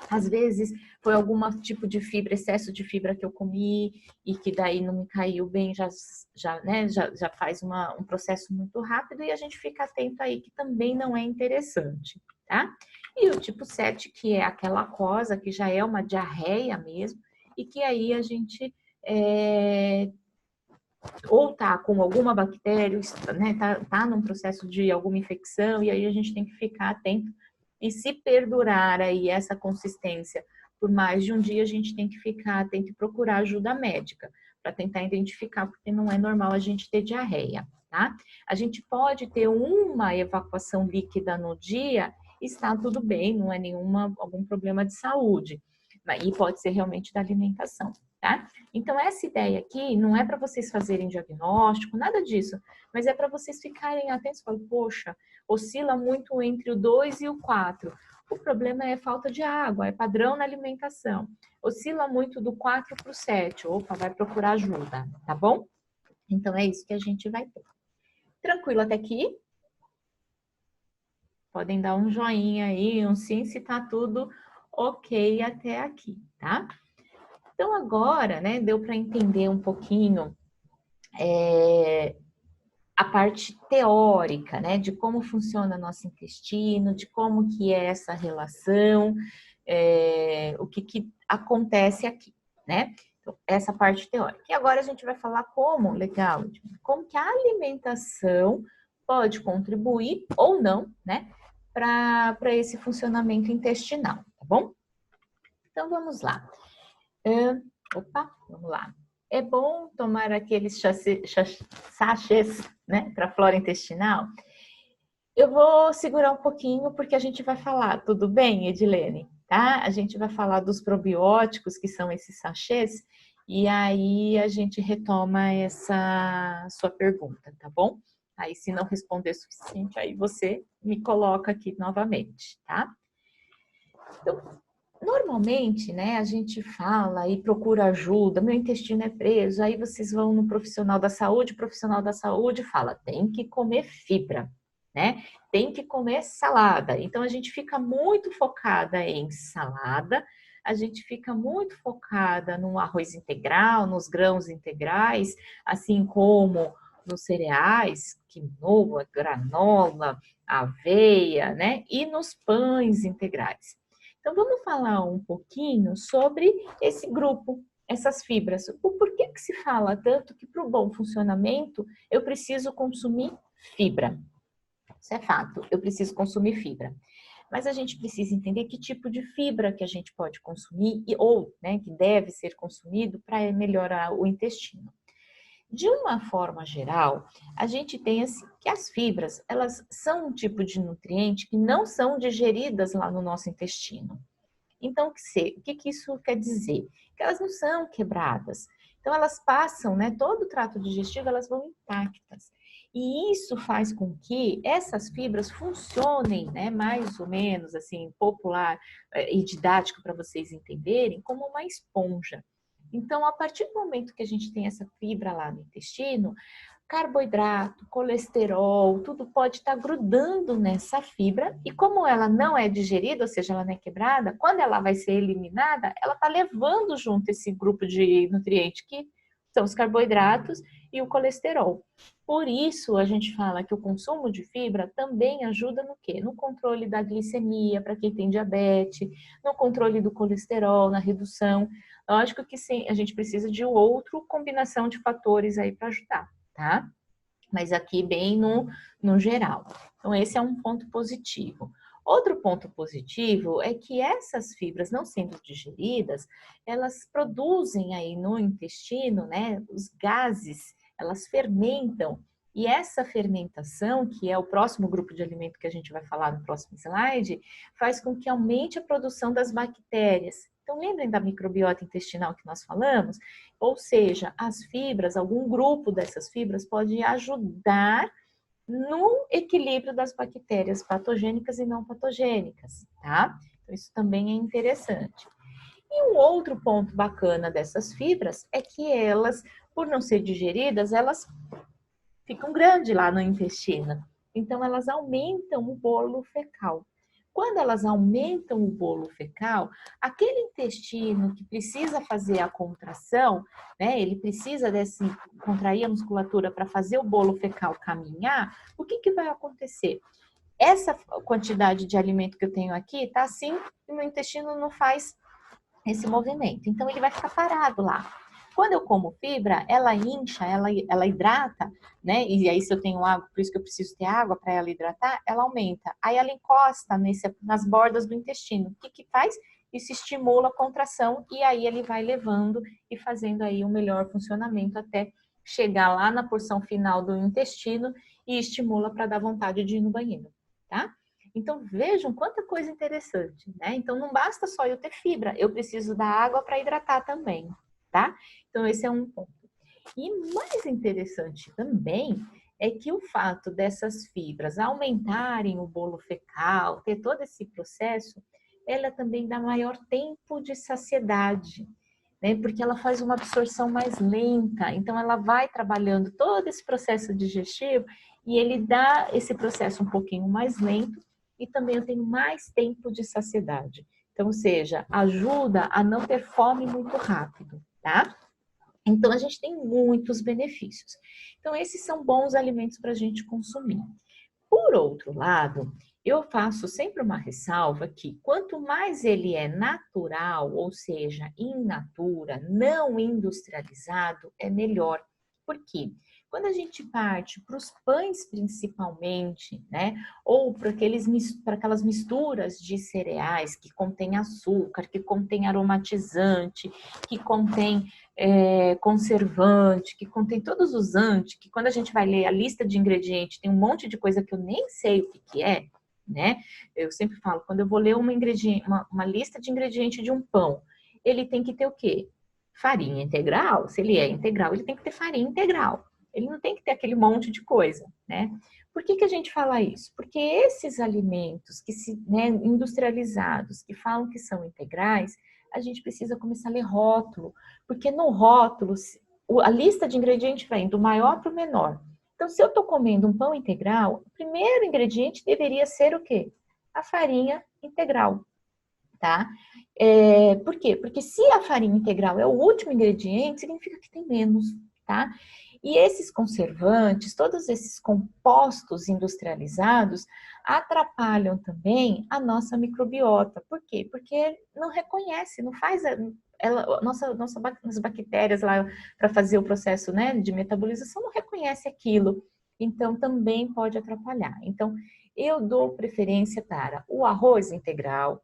Às vezes foi algum tipo de fibra, excesso de fibra que eu comi e que daí não me caiu bem, já faz um processo muito rápido e a gente fica atento aí que também não é interessante, tá? E o tipo 7, que é aquela aquosa, que já é uma diarreia mesmo, e que aí a gente ou tá com alguma bactéria, né, tá num processo de alguma infecção, e aí a gente tem que ficar atento. E se perdurar aí essa consistência por mais de um dia, a gente tem que procurar ajuda médica para tentar identificar, porque não é normal a gente ter diarreia, tá? A gente pode ter uma evacuação líquida no dia, está tudo bem, não é algum problema de saúde, e pode ser realmente da alimentação, tá? Então, essa ideia aqui não é para vocês fazerem diagnóstico, nada disso, mas é para vocês ficarem atentos, falando, poxa, oscila muito entre o 2 e o 4. O problema é falta de água, é padrão na alimentação. Oscila muito do 4 para o 7. Opa, vai procurar ajuda, tá bom? Então, é isso que a gente vai ter. Tranquilo até aqui? Podem dar um joinha aí, um sim, se tá tudo ok até aqui, tá? Então, agora, né, deu para entender um pouquinho a parte teórica, né, de como funciona nosso intestino, de como que é essa relação, o que acontece aqui, né? Então, essa parte teórica. E agora a gente vai falar como que a alimentação pode contribuir ou não, né, para esse funcionamento intestinal, tá bom? Então, vamos lá. Vamos lá. É bom tomar aqueles sachês, né, para flora intestinal? Eu vou segurar um pouquinho porque a gente vai falar, tudo bem, Edilene? Tá? A gente vai falar dos probióticos, que são esses sachês, e aí a gente retoma essa sua pergunta, tá bom? Aí, se não responder o suficiente, aí você me coloca aqui novamente, tá? Então, normalmente, né, a gente fala e procura ajuda, meu intestino é preso, aí vocês vão no profissional da saúde, o profissional da saúde fala, tem que comer fibra, né? Tem que comer salada. Então, a gente fica muito focada em salada, a gente fica muito focada no arroz integral, nos grãos integrais, assim como nos cereais, quinoa, granola, aveia, né? E nos pães integrais. Então, vamos falar um pouquinho sobre esse grupo, essas fibras. O porquê que se fala tanto que para o bom funcionamento eu preciso consumir fibra? Isso é fato, eu preciso consumir fibra. Mas a gente precisa entender que tipo de fibra que a gente pode consumir ou, né, que deve ser consumido para melhorar o intestino. De uma forma geral, a gente tem assim, que as fibras, elas são um tipo de nutriente que não são digeridas lá no nosso intestino. Então, o que que isso quer dizer? Que elas não são quebradas. Então, elas passam, né, todo o trato digestivo, elas vão intactas. E isso faz com que essas fibras funcionem, né, mais ou menos assim, popular e didático para vocês entenderem, como uma esponja. Então, a partir do momento que a gente tem essa fibra lá no intestino, carboidrato, colesterol, tudo pode estar grudando nessa fibra e como ela não é digerida, ou seja, ela não é quebrada, quando ela vai ser eliminada, ela está levando junto esse grupo de nutrientes que são os carboidratos e o colesterol. Por isso, a gente fala que o consumo de fibra também ajuda no quê? No controle da glicemia, para quem tem diabetes, no controle do colesterol, na redução. Lógico que sim, a gente precisa de outra combinação de fatores aí para ajudar, tá? Mas aqui bem no geral. Então, esse é um ponto positivo. Outro ponto positivo é que essas fibras não sendo digeridas, elas produzem aí no intestino, né, os gases, elas fermentam. E essa fermentação, que é o próximo grupo de alimento que a gente vai falar no próximo slide, faz com que aumente a produção das bactérias. Então, lembrem da microbiota intestinal que nós falamos? Ou seja, as fibras, algum grupo dessas fibras pode ajudar no equilíbrio das bactérias patogênicas e não patogênicas, tá? Então, isso também é interessante. E um outro ponto bacana dessas fibras é que elas, por não ser digeridas, elas ficam grandes lá no intestino. Então, elas aumentam o bolo fecal. Quando elas aumentam o bolo fecal, aquele intestino que precisa fazer a contração, né? Ele precisa contrair a musculatura para fazer o bolo fecal caminhar. O que vai acontecer? Essa quantidade de alimento que eu tenho aqui tá assim e meu intestino não faz esse movimento. Então, ele vai ficar parado lá. Quando eu como fibra, ela incha, ela hidrata, né? E aí, se eu tenho água, por isso que eu preciso ter água para ela hidratar, ela aumenta. Aí ela encosta nas bordas do intestino. O que faz? Isso estimula a contração e aí ele vai levando e fazendo aí um melhor funcionamento até chegar lá na porção final do intestino e estimula para dar vontade de ir no banheiro, tá? Então, vejam quanta coisa interessante, né? Então, não basta só eu ter fibra, eu preciso da água para hidratar também, tá? Então, esse é um ponto. E mais interessante também é que o fato dessas fibras aumentarem o bolo fecal, ter todo esse processo, ela também dá maior tempo de saciedade, né? Porque ela faz uma absorção mais lenta, então ela vai trabalhando todo esse processo digestivo e ele dá esse processo um pouquinho mais lento e também eu tenho mais tempo de saciedade. Então, ou seja, ajuda a não ter fome muito rápido, tá? Então, a gente tem muitos benefícios. Então, esses são bons alimentos para a gente consumir. Por outro lado, eu faço sempre uma ressalva que quanto mais ele é natural, ou seja, in natura, não industrializado, é melhor. Por quê? Quando a gente parte para os pães principalmente, né, ou para aquelas misturas de cereais que contém açúcar, que contém aromatizante, que contém conservante, que contém todos os anti, que quando a gente vai ler a lista de ingredientes, tem um monte de coisa que eu nem sei o que é, né? Eu sempre falo, quando eu vou ler uma lista de ingredientes de um pão, ele tem que ter o quê? Farinha integral. Se ele é integral, ele tem que ter farinha integral. Ele não tem que ter aquele monte de coisa, né? Por que a gente fala isso? Porque esses alimentos né, industrializados, que falam que são integrais, a gente precisa começar a ler rótulo, porque no rótulo, a lista de ingredientes vem do maior para o menor. Então, se eu estou comendo um pão integral, o primeiro ingrediente deveria ser o quê? A farinha integral, tá? Por quê? Porque se a farinha integral é o último ingrediente, significa que tem menos, tá? E esses conservantes, todos esses compostos industrializados, atrapalham também a nossa microbiota. Por quê? Porque não reconhece, não faz nossas bactérias lá para fazer o processo, né, de metabolização não reconhece aquilo. Então também pode atrapalhar. Então eu dou preferência para o arroz integral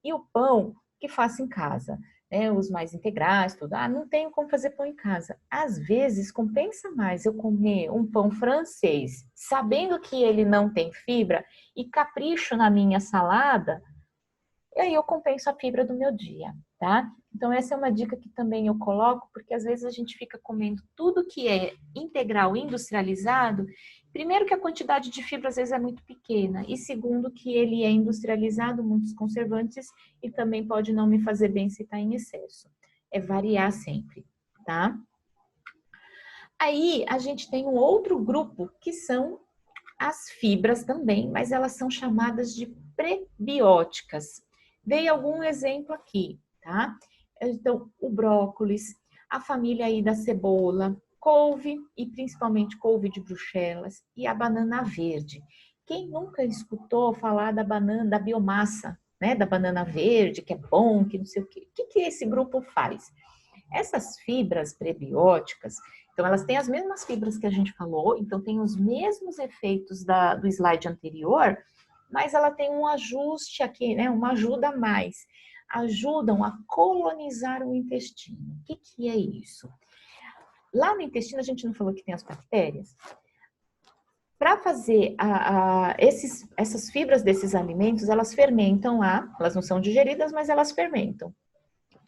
e o pão que faço em casa. né, os mais integrais, tudo. Ah, não tenho como fazer pão em casa. Às vezes, compensa mais eu comer um pão francês, sabendo que ele não tem fibra, e capricho na minha salada, e aí eu compenso a fibra do meu dia, tá? Então essa é uma dica que também eu coloco, porque às vezes a gente fica comendo tudo que é integral, industrializado. Primeiro que a quantidade de fibra às vezes é muito pequena, e segundo que ele é industrializado, muitos conservantes, e também pode não me fazer bem se está em excesso. É variar sempre, tá? Aí a gente tem um outro grupo que são as fibras também, mas elas são chamadas de prebióticas. Dei algum exemplo aqui, tá? Então, o brócolis, a família aí da cebola, couve e principalmente couve de Bruxelas e a banana verde. Quem nunca escutou falar da banana, da biomassa, né, da banana verde, que é bom, que não sei o quê. O que esse grupo faz? Essas fibras prebióticas, então elas têm as mesmas fibras que a gente falou, então tem os mesmos efeitos do slide anterior, mas ela tem um ajuste aqui, né? Uma ajuda a mais. Ajudam a colonizar o intestino. O que é isso? Lá no intestino a gente não falou que tem as bactérias? Para fazer essas fibras desses alimentos, elas fermentam lá, elas não são digeridas, mas elas fermentam.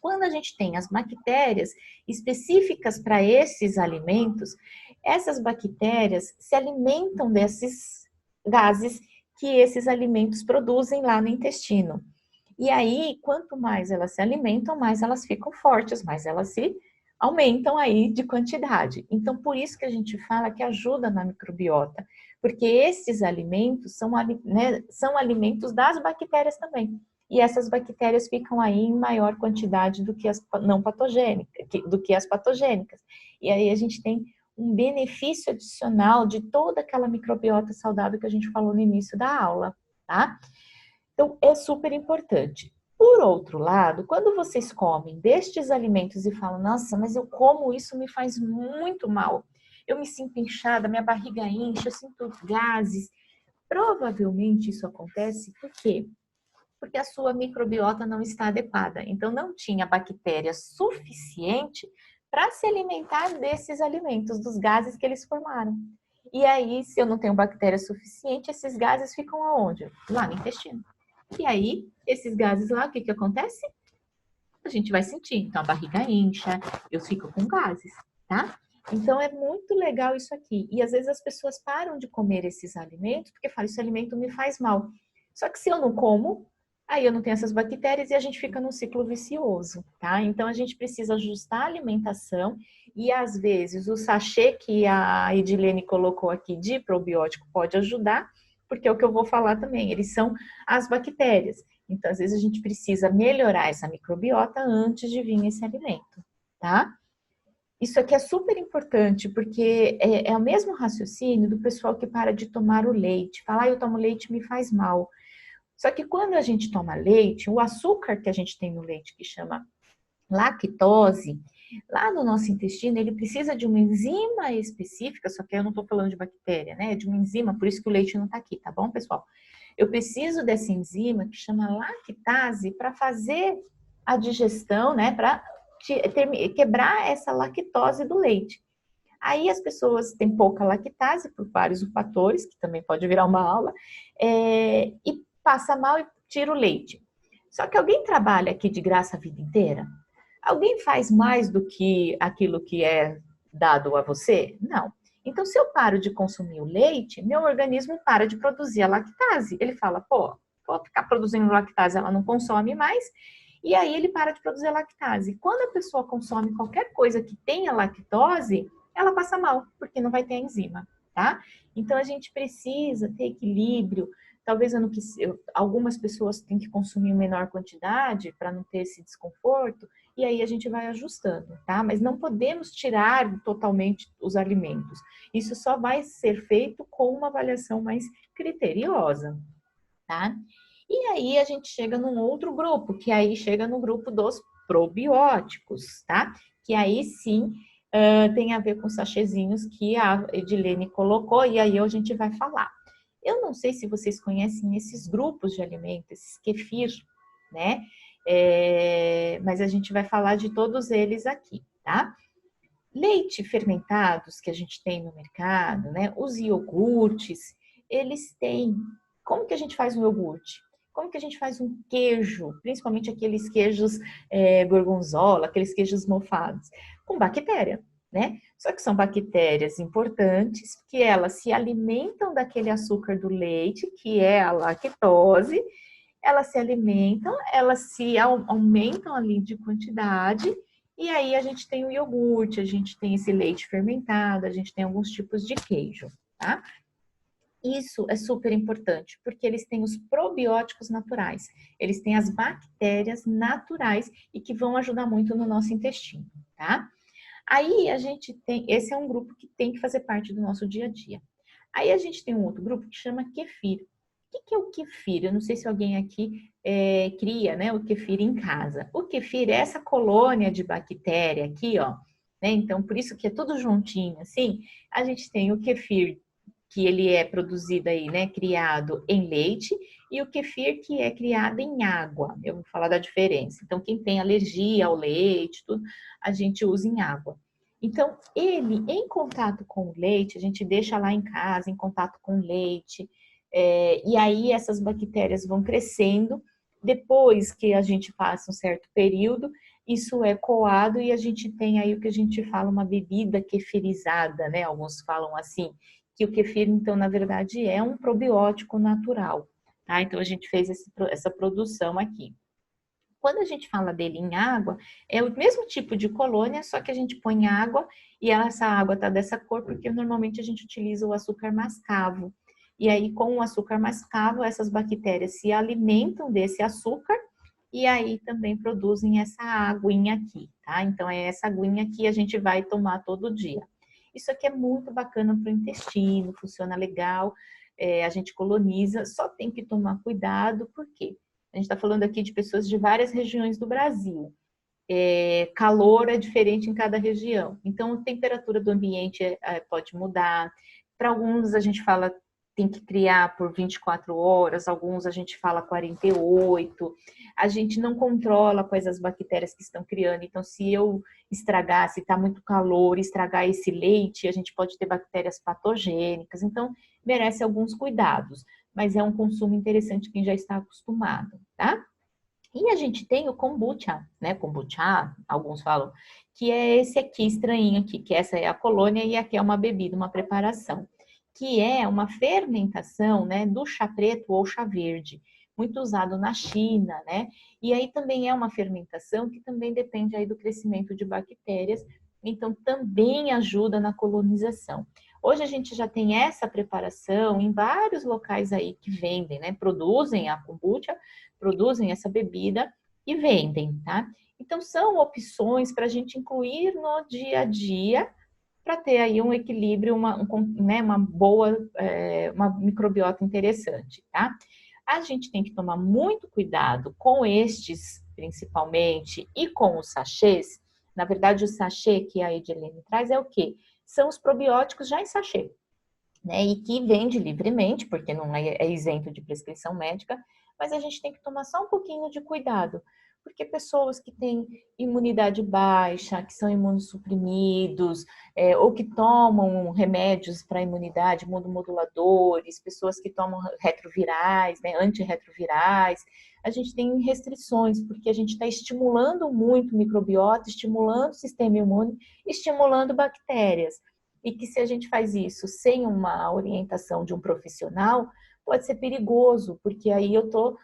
Quando a gente tem as bactérias específicas para esses alimentos, essas bactérias se alimentam desses gases que esses alimentos produzem lá no intestino. E aí, quanto mais elas se alimentam, mais elas ficam fortes, mais elas se aumentam aí de quantidade. Então, por isso que a gente fala que ajuda na microbiota, porque esses alimentos são, né, são alimentos das bactérias também. E essas bactérias ficam aí em maior quantidade do que as não patogênicas, do que as patogênicas. E aí a gente tem um benefício adicional de toda aquela microbiota saudável que a gente falou no início da aula, tá? Então, é super importante. Por outro lado, quando vocês comem destes alimentos e falam, nossa, mas eu como isso me faz muito mal. Eu me sinto inchada, minha barriga enche, eu sinto gases. Provavelmente isso acontece porque a sua microbiota não está adequada. Então, não tinha bactéria suficiente para se alimentar desses alimentos, dos gases que eles formaram. E aí, se eu não tenho bactéria suficiente, esses gases ficam aonde? Lá no intestino. E aí, esses gases lá, o que acontece? A gente vai sentir. Então, a barriga incha, eu fico com gases, tá? Então, é muito legal isso aqui. E às vezes as pessoas param de comer esses alimentos porque falam, esse alimento me faz mal. Só que se eu não como, aí eu não tenho essas bactérias e a gente fica num ciclo vicioso, tá? Então, a gente precisa ajustar a alimentação e às vezes o sachê que a Edilene colocou aqui de probiótico pode ajudar, porque é o que eu vou falar também, eles são as bactérias. Então, às vezes, a gente precisa melhorar essa microbiota antes de vir esse alimento, tá? Isso aqui é super importante, porque é o mesmo raciocínio do pessoal que para de tomar o leite. Fala, eu tomo leite me faz mal. Só que quando a gente toma leite, o açúcar que a gente tem no leite, que chama lactose, lá no nosso intestino, ele precisa de uma enzima específica, só que eu não estou falando de bactéria, né? É de uma enzima, por isso que o leite não está aqui, tá bom, pessoal? Eu preciso dessa enzima que chama lactase para fazer a digestão, né? Para quebrar essa lactose do leite. Aí as pessoas têm pouca lactase por vários fatores, que também pode virar uma aula, e passa mal e tira o leite. Só que alguém trabalha aqui de graça a vida inteira? Alguém faz mais do que aquilo que é dado a você? Não. Então, se eu paro de consumir o leite, meu organismo para de produzir a lactase. Ele fala, pô, vou ficar produzindo lactase, ela não consome mais, e aí ele para de produzir a lactase. Quando a pessoa consome qualquer coisa que tenha lactose, ela passa mal, porque não vai ter enzima, tá? Então, a gente precisa ter equilíbrio. Talvez algumas pessoas têm que consumir menor quantidade para não ter esse desconforto, e aí a gente vai ajustando, tá? Mas não podemos tirar totalmente os alimentos. Isso só vai ser feito com uma avaliação mais criteriosa, tá? E aí a gente chega num outro grupo, que aí chega no grupo dos probióticos, tá? Que aí sim tem a ver com os sachezinhos que a Edilene colocou, e aí a gente vai falar. Eu não sei se vocês conhecem esses grupos de alimentos, esses kefir, né? mas a gente vai falar de todos eles aqui, tá? Leite fermentados que a gente tem no mercado, né? Os iogurtes, eles têm. Como que a gente faz um iogurte? Como que a gente faz um queijo? Principalmente aqueles queijos gorgonzola, aqueles queijos mofados, com bactéria, né? Só que são bactérias importantes, que elas se alimentam daquele açúcar do leite, que é a lactose, elas se alimentam, elas se aumentam ali de quantidade, e aí a gente tem o iogurte, a gente tem esse leite fermentado, a gente tem alguns tipos de queijo, tá? Isso é super importante, porque eles têm os probióticos naturais, eles têm as bactérias naturais e que vão ajudar muito no nosso intestino, tá? Aí a gente tem, esse é um grupo que tem que fazer parte do nosso dia a dia. Aí a gente tem um outro grupo que chama kefir. O que é o kefir? Eu não sei se alguém aqui cria, né, o kefir em casa. O kefir é essa colônia de bactéria aqui, ó, né? Então, por isso que é tudo juntinho, assim. A gente tem o kefir que ele é produzido aí, né, criado em leite, e o kefir que é criado em água. Eu vou falar da diferença. Então, quem tem alergia ao leite, tudo, a gente usa em água. Então, ele, em contato com o leite, a gente deixa lá em casa, em contato com o leite, e aí essas bactérias vão crescendo. Depois que a gente passa um certo período, isso é coado e a gente tem aí o que a gente fala uma bebida kefirizada, né? Alguns falam assim, que o kefir, então, na verdade, é um probiótico natural, tá? Então, a gente fez essa produção aqui. Quando a gente fala dele em água, é o mesmo tipo de colônia, só que a gente põe água e essa água tá dessa cor porque normalmente a gente utiliza o açúcar mascavo. E aí, com o açúcar mascavo, essas bactérias se alimentam desse açúcar e aí também produzem essa aguinha aqui, tá? Então, é essa aguinha que a gente vai tomar todo dia. Isso aqui é muito bacana para o intestino, funciona legal, a gente coloniza, só tem que tomar cuidado, por quê? A gente está falando aqui de pessoas de várias regiões do Brasil. Calor é diferente em cada região. Então, a temperatura do ambiente pode mudar. Para alguns, a gente fala tem que criar por 24 horas, alguns a gente fala 48. A gente não controla quais as bactérias que estão criando. Então, se eu estragar, se está muito calor, estragar esse leite, a gente pode ter bactérias patogênicas. Então, merece alguns cuidados, mas é um consumo interessante quem já está acostumado, tá? E a gente tem o kombucha, né? Kombucha, alguns falam, que é esse aqui estranhinho aqui, que essa é a colônia e aqui é uma bebida, uma preparação, que é uma fermentação, né, do chá preto ou chá verde, muito usado na China, né? E aí também é uma fermentação que também depende aí do crescimento de bactérias, então também ajuda na colonização. Hoje a gente já tem essa preparação em vários locais aí que vendem, né? Produzem a kombucha, produzem essa bebida e vendem, tá? Então, são opções para a gente incluir no dia a dia para ter aí um equilíbrio, né, uma boa, uma microbiota interessante, tá? A gente tem que tomar muito cuidado com estes, principalmente, e com os sachês. Na verdade, o sachê que a Edilene traz é o quê? São os probióticos já em sachê, né? E que vende livremente, porque não é isento de prescrição médica, mas a gente tem que tomar só um pouquinho de cuidado, porque pessoas que têm imunidade baixa, que são imunossuprimidos, ou que tomam remédios para imunidade, imunomoduladores, pessoas que tomam retrovirais, né, antirretrovirais, a gente tem restrições, porque a gente está estimulando muito o microbiota, estimulando o sistema imune, estimulando bactérias. E que se a gente faz isso sem uma orientação de um profissional, pode ser perigoso, porque aí eu estou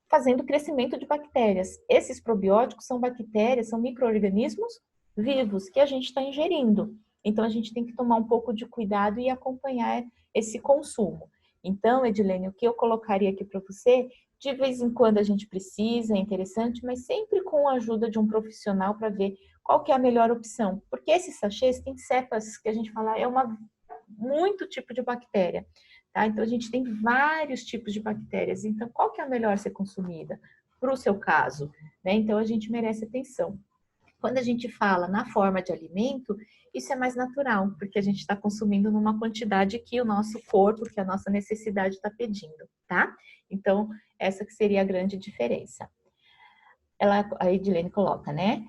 fazendo crescimento de bactérias. Esses probióticos são bactérias, são micro-organismos vivos que a gente está ingerindo. Então, a gente tem que tomar um pouco de cuidado e acompanhar esse consumo. Então, Edilene, o que eu colocaria aqui para você, de vez em quando a gente precisa, é interessante, mas sempre com a ajuda de um profissional para ver qual que é a melhor opção. Porque esses sachês têm cepas que a gente fala, muito tipo de bactéria. Tá? Então, a gente tem vários tipos de bactérias. Então, qual que é a melhor ser consumida para o seu caso? Né? Então, a gente merece atenção. Quando a gente fala na forma de alimento, isso é mais natural, porque a gente está consumindo numa quantidade que o nosso corpo, que a nossa necessidade está pedindo, tá? Então, essa que seria a grande diferença. a Edilene coloca, né?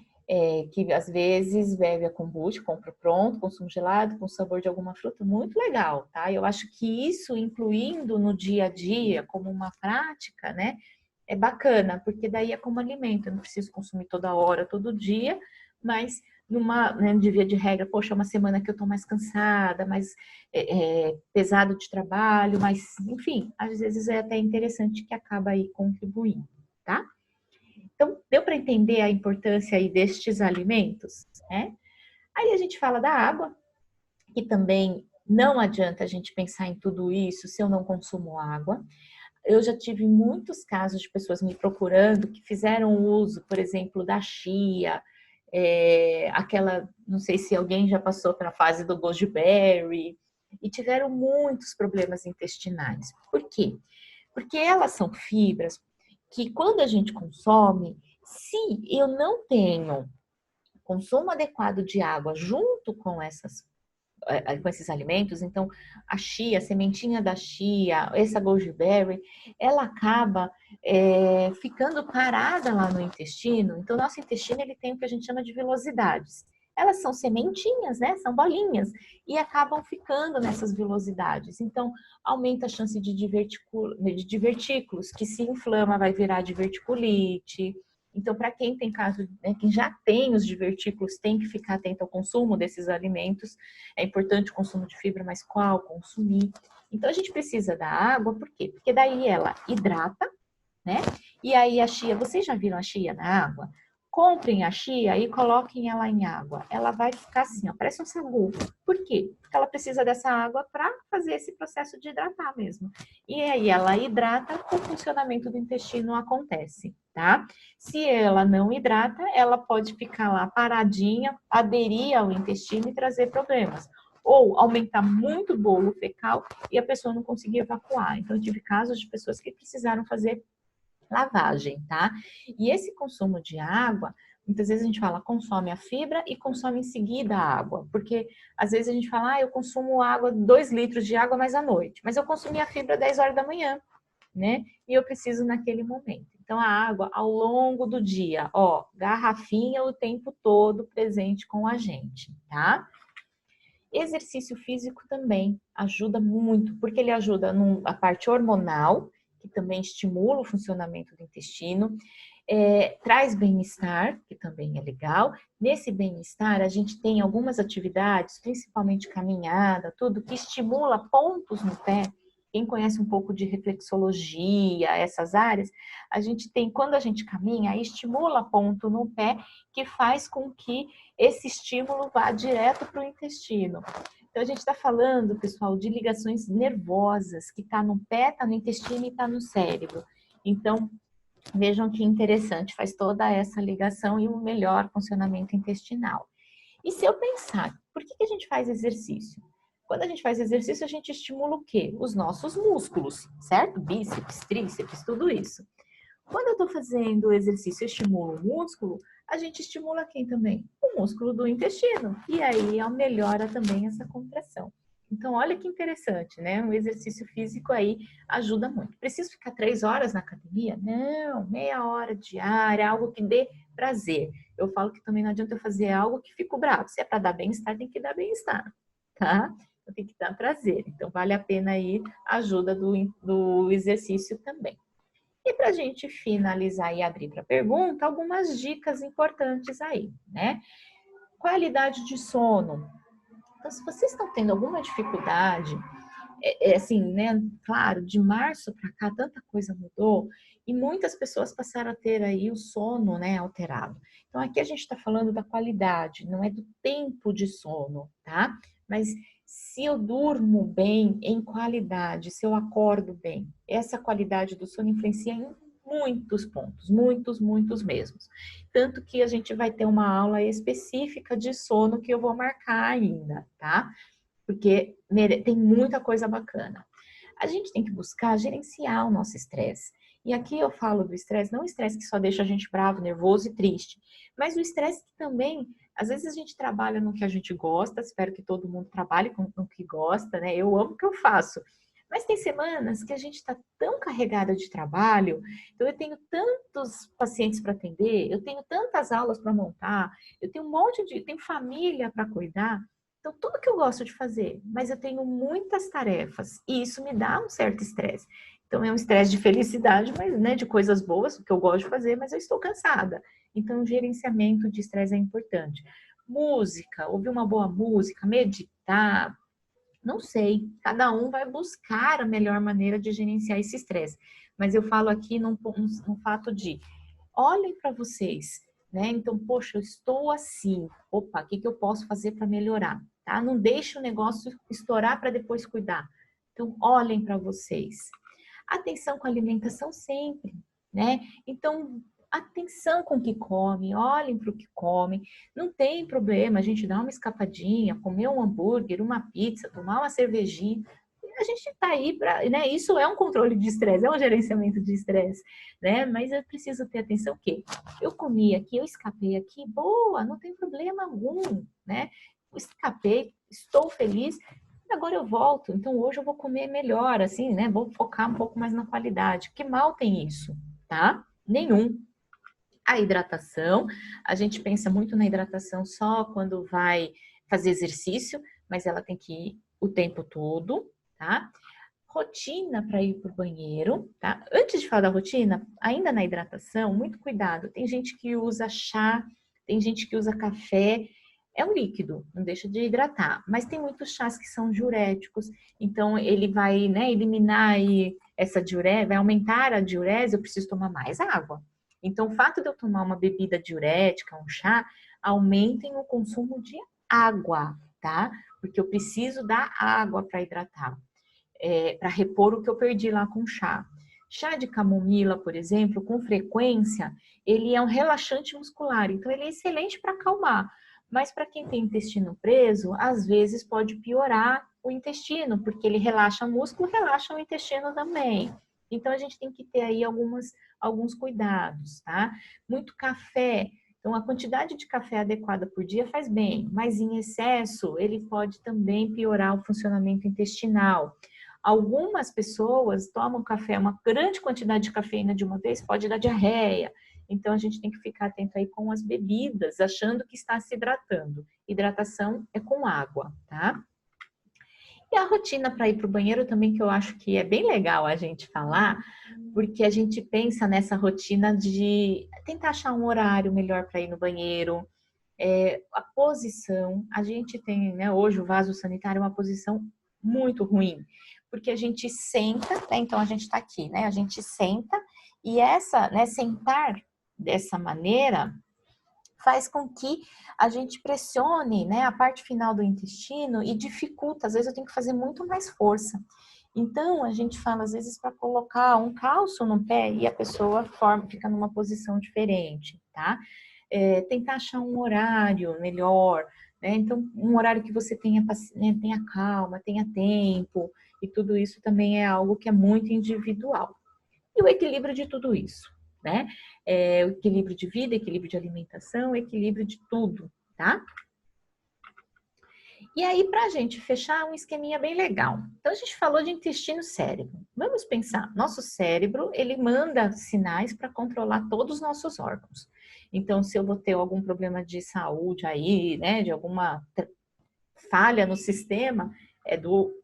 Que às vezes bebe a kombucha, compra pronto, consumo gelado, com sabor de alguma fruta, muito legal, tá? Eu acho que isso, incluindo no dia a dia, como uma prática, né? É bacana, porque daí é como alimento, eu não preciso consumir toda hora, todo dia, mas numa, né, de via de regra, poxa, é uma semana que eu tô mais cansada, mais pesado de trabalho, mas, enfim, às vezes é até interessante que acaba aí contribuindo, tá? Então, deu para entender a importância aí destes alimentos, né? Aí a gente fala da água, que também não adianta a gente pensar em tudo isso se eu não consumo água. Eu já tive muitos casos de pessoas me procurando que fizeram uso, por exemplo, da chia, aquela, não sei se alguém já passou pela fase do goji berry, e tiveram muitos problemas intestinais. Por quê? Porque elas são fibras que quando a gente consome, se eu não tenho consumo adequado de água junto com esses alimentos, então a chia, a sementinha da chia, essa goji berry, ela acaba ficando parada lá no intestino. Então, nosso intestino ele tem o que a gente chama de vilosidades. Elas são sementinhas, né? São bolinhas e acabam ficando nessas vilosidades. Então, aumenta a chance de divertículos, que se inflama vai virar diverticulite. Então, para quem tem caso, né, quem já tem os divertículos, tem que ficar atento ao consumo desses alimentos. É importante o consumo de fibra, mas qual consumir? Então, a gente precisa da água, por quê? Porque daí ela hidrata, né? E aí a chia, vocês já viram a chia na água? Comprem a chia e coloquem ela em água. Ela vai ficar assim, ó, parece um sagu. Por quê? Porque ela precisa dessa água para fazer esse processo de hidratar mesmo. E aí ela hidrata, o funcionamento do intestino acontece, tá? Se ela não hidrata, ela pode ficar lá paradinha, aderir ao intestino e trazer problemas. Ou aumentar muito o bolo fecal e a pessoa não conseguir evacuar. Então, eu tive casos de pessoas que precisaram fazer lavagem, tá? E esse consumo de água, muitas vezes a gente fala consome a fibra e consome em seguida a água, porque às vezes a gente fala, eu consumo água, 2 litros de água mais à noite, mas eu consumi a fibra 10 horas da manhã, né? E eu preciso naquele momento. Então a água ao longo do dia, ó, garrafinha o tempo todo presente com a gente, tá? Exercício físico também ajuda muito, porque ele ajuda a parte hormonal, que também estimula o funcionamento do intestino, traz bem-estar, que também é legal. Nesse bem-estar, a gente tem algumas atividades, principalmente caminhada, tudo que estimula pontos no pé. Quem conhece um pouco de reflexologia, essas áreas, a gente tem, quando a gente caminha, estimula ponto no pé, que faz com que esse estímulo vá direto para o intestino. Então, a gente está falando, pessoal, de ligações nervosas, que está no pé, está no intestino e está no cérebro. Então, vejam que interessante, faz toda essa ligação e um melhor funcionamento intestinal. E se eu pensar, por que a gente faz exercício? Quando a gente faz exercício, a gente estimula o quê? Os nossos músculos, certo? Bíceps, tríceps, tudo isso. Quando eu estou fazendo exercício e estimulo o músculo, a gente estimula quem também? O músculo do intestino. E aí melhora também essa contração. Então, olha que interessante, né? Um exercício físico aí ajuda muito. Preciso ficar 3 horas na academia? Não, meia hora diária, algo que dê prazer. Eu falo que também não adianta eu fazer algo que fico bravo. Se é para dar bem-estar, tem que dar bem-estar, tá? Então, tem que dar prazer. Então, vale a pena aí a ajuda do exercício também. E para a gente finalizar e abrir para pergunta, algumas dicas importantes aí, né? Qualidade de sono. Então, se vocês estão tendo alguma dificuldade, assim, né? Claro, de março para cá tanta coisa mudou e muitas pessoas passaram a ter aí o sono, né, alterado. Então, aqui a gente está falando da qualidade, não é do tempo de sono, tá? Mas se eu durmo bem, em qualidade, se eu acordo bem, essa qualidade do sono influencia em muitos pontos, muitos, muitos mesmos. Tanto que a gente vai ter uma aula específica de sono que eu vou marcar ainda, tá? Porque tem muita coisa bacana. A gente tem que buscar gerenciar o nosso estresse. E aqui eu falo do estresse, não o estresse que só deixa a gente bravo, nervoso e triste, mas o estresse que também, às vezes a gente trabalha no que a gente gosta, espero que todo mundo trabalhe com o que gosta, né? Eu amo o que eu faço, Mas tem semanas que a gente está tão carregada de trabalho, então eu tenho tantos pacientes para atender, eu tenho tantas aulas para montar, eu tenho tenho família para cuidar, então tudo que eu gosto de fazer, mas eu tenho muitas tarefas e isso me dá um certo estresse. Então é um estresse de felicidade, mas né, de coisas boas, que eu gosto de fazer, mas eu estou cansada. Então o gerenciamento de estresse é importante. Música, ouvir uma boa música, meditar, não sei, cada um vai buscar a melhor maneira de gerenciar esse estresse. Mas eu falo aqui num fato de, olhem para vocês, né? Então, poxa, eu estou assim, opa, o que eu posso fazer para melhorar? Tá? Não deixe o negócio estourar para depois cuidar. Então, olhem para vocês. Atenção com a alimentação sempre, né? Então, atenção com o que come, olhem para o que comem. Não tem problema a gente dar uma escapadinha, comer um hambúrguer, uma pizza, tomar uma cervejinha. A gente está aí para, né? Isso é um controle de estresse, é um gerenciamento de estresse, né? Mas eu preciso ter atenção que eu comi aqui, eu escapei aqui, boa, não tem problema algum, né? Eu escapei, estou feliz, agora eu volto, então hoje eu vou comer melhor, assim, né? Vou focar um pouco mais na qualidade. Que mal tem isso, tá? Nenhum. A hidratação, a gente pensa muito na hidratação só quando vai fazer exercício, mas ela tem que ir o tempo todo, tá? Rotina para ir para o banheiro, tá? Antes de falar da rotina, ainda na hidratação, muito cuidado. Tem gente que usa chá, tem gente que usa café. É um líquido, não deixa de hidratar, mas tem muitos chás que são diuréticos, então ele vai, né, eliminar aí essa diurese, vai aumentar a diurese, eu preciso tomar mais água. Então, o fato de eu tomar uma bebida diurética, um chá, aumentem o consumo de água, tá? Porque eu preciso da água para hidratar, para repor o que eu perdi lá com o chá. Chá de camomila, por exemplo, com frequência, ele é um relaxante muscular, então ele é excelente para acalmar. Mas para quem tem intestino preso, às vezes pode piorar o intestino, porque ele relaxa o músculo, relaxa o intestino também. Então a gente tem que ter aí alguns cuidados, tá? Muito café. Então, a quantidade de café adequada por dia faz bem, mas em excesso ele pode também piorar o funcionamento intestinal. Algumas pessoas tomam café, uma grande quantidade de cafeína de uma vez pode dar diarreia. Então, a gente tem que ficar atento aí com as bebidas, achando que está se hidratando. Hidratação é com água, tá? E a rotina para ir para o banheiro também, que eu acho que é bem legal a gente falar, porque a gente pensa nessa rotina de tentar achar um horário melhor para ir no banheiro. A posição, a gente tem, né, hoje o vaso sanitário é uma posição muito ruim, porque a gente senta, né, então a gente está aqui, né, a gente senta e né, sentar dessa maneira faz com que a gente pressione, né, a parte final do intestino e dificulta, às vezes eu tenho que fazer muito mais força. Então, a gente fala, às vezes, para colocar um calço no pé e a pessoa fica numa posição diferente, tá? Tentar achar um horário melhor, né? Então, um horário que você né, tenha calma, tenha tempo, e tudo isso também é algo que é muito individual. E o equilíbrio de tudo isso, né? O equilíbrio de vida, equilíbrio de alimentação, equilíbrio de tudo, tá? E aí, para a gente fechar, um esqueminha bem legal. Então, a gente falou de intestino e cérebro. Vamos pensar, nosso cérebro, ele manda sinais para controlar todos os nossos órgãos. Então, se eu vou ter algum problema de saúde aí, né, de alguma falha no sistema,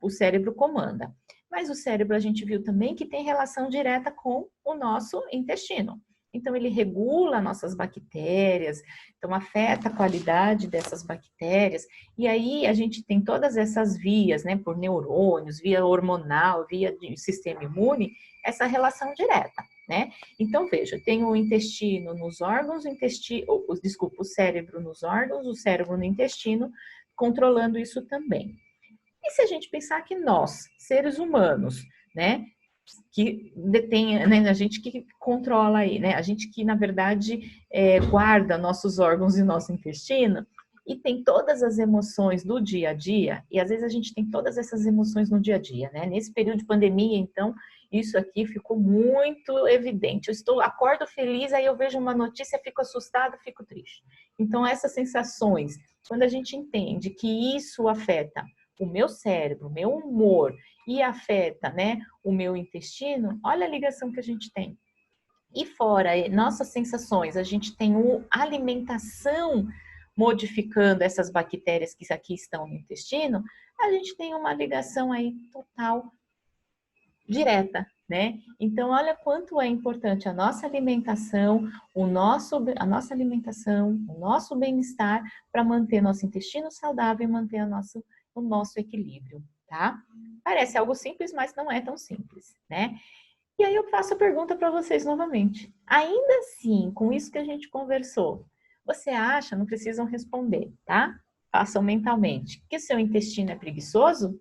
o cérebro comanda. Mas o cérebro, a gente viu também que tem relação direta com o nosso intestino. Então, ele regula nossas bactérias, então afeta a qualidade dessas bactérias. E aí, a gente tem todas essas vias, né, por neurônios, via hormonal, via de sistema imune, essa relação direta, né? Então, veja, tem o intestino nos órgãos, o cérebro nos órgãos, o cérebro no intestino, controlando isso também. E se a gente pensar que nós, seres humanos, né, que detém, né, a gente que controla aí, né, a gente que, na verdade, guarda nossos órgãos e nosso intestino, e tem todas as emoções do dia a dia, e às vezes a gente tem todas essas emoções no dia a dia, né? Nesse período de pandemia, então, isso aqui ficou muito evidente. Acordo feliz, aí eu vejo uma notícia, fico assustada, fico triste. Então, essas sensações, quando a gente entende que isso afeta o meu cérebro, o meu humor e afeta, né, o meu intestino, olha a ligação que a gente tem. E fora nossas sensações, a gente tem a alimentação modificando essas bactérias que aqui estão no intestino, a gente tem uma ligação aí total direta, né? Então, olha quanto é importante a nossa alimentação, a nossa alimentação, o nosso bem-estar para manter nosso intestino saudável e manter o nosso equilíbrio, tá? Parece algo simples, mas não é tão simples, né? E aí eu faço a pergunta para vocês novamente. Ainda assim, com isso que a gente conversou, você acha, não precisam responder, tá? Façam mentalmente, que seu intestino é preguiçoso?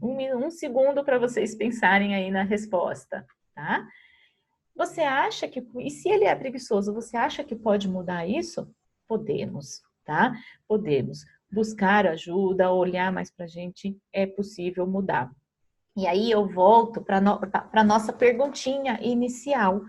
Um segundo para vocês pensarem aí na resposta, tá? Você acha que, e se ele é preguiçoso, você acha que pode mudar isso? Podemos, tá? Podemos buscar ajuda, olhar mais para a gente, é possível mudar. E aí eu volto para a nossa perguntinha inicial.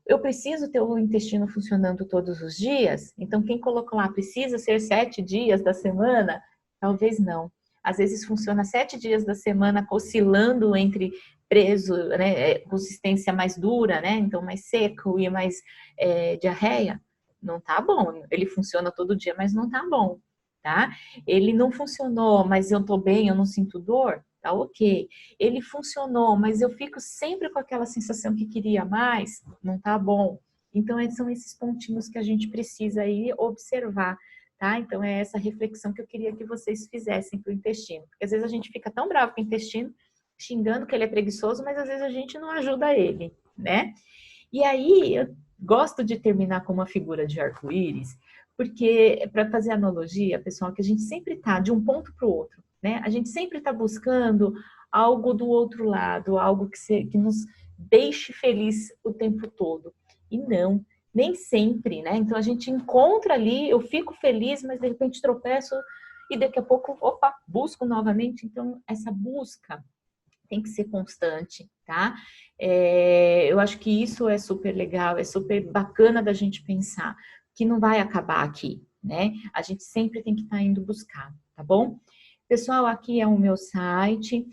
Eu preciso ter o intestino funcionando todos os dias? Então, quem colocou lá, precisa ser 7 dias da semana? Talvez não. Às vezes funciona 7 dias da semana, oscilando entre preso, né, consistência mais dura, né, então mais seco e mais diarreia. Não tá bom. Ele funciona todo dia, mas não tá bom, tá? Ele não funcionou, mas eu tô bem, eu não sinto dor, tá ok. Ele funcionou, mas eu fico sempre com aquela sensação que queria mais, não tá bom. Então, são esses pontinhos que a gente precisa aí observar, tá? Então, é essa reflexão que eu queria que vocês fizessem para o intestino. Porque às vezes a gente fica tão bravo com o intestino, xingando que ele é preguiçoso, mas às vezes a gente não ajuda ele, né? E aí, eu gosto de terminar com uma figura de arco-íris, porque, para fazer analogia, pessoal, que a gente sempre está de um ponto para o outro, né? A gente sempre está buscando algo do outro lado, algo que nos deixe feliz o tempo todo. E não, nem sempre, né? Então a gente encontra ali, eu fico feliz, mas de repente tropeço e daqui a pouco, opa, busco novamente. Então, essa busca tem que ser constante, tá? Eu acho que isso é super legal, é super bacana da gente pensar, que não vai acabar aqui, né? A gente sempre tem que estar indo buscar, tá bom? Pessoal, aqui é o meu site,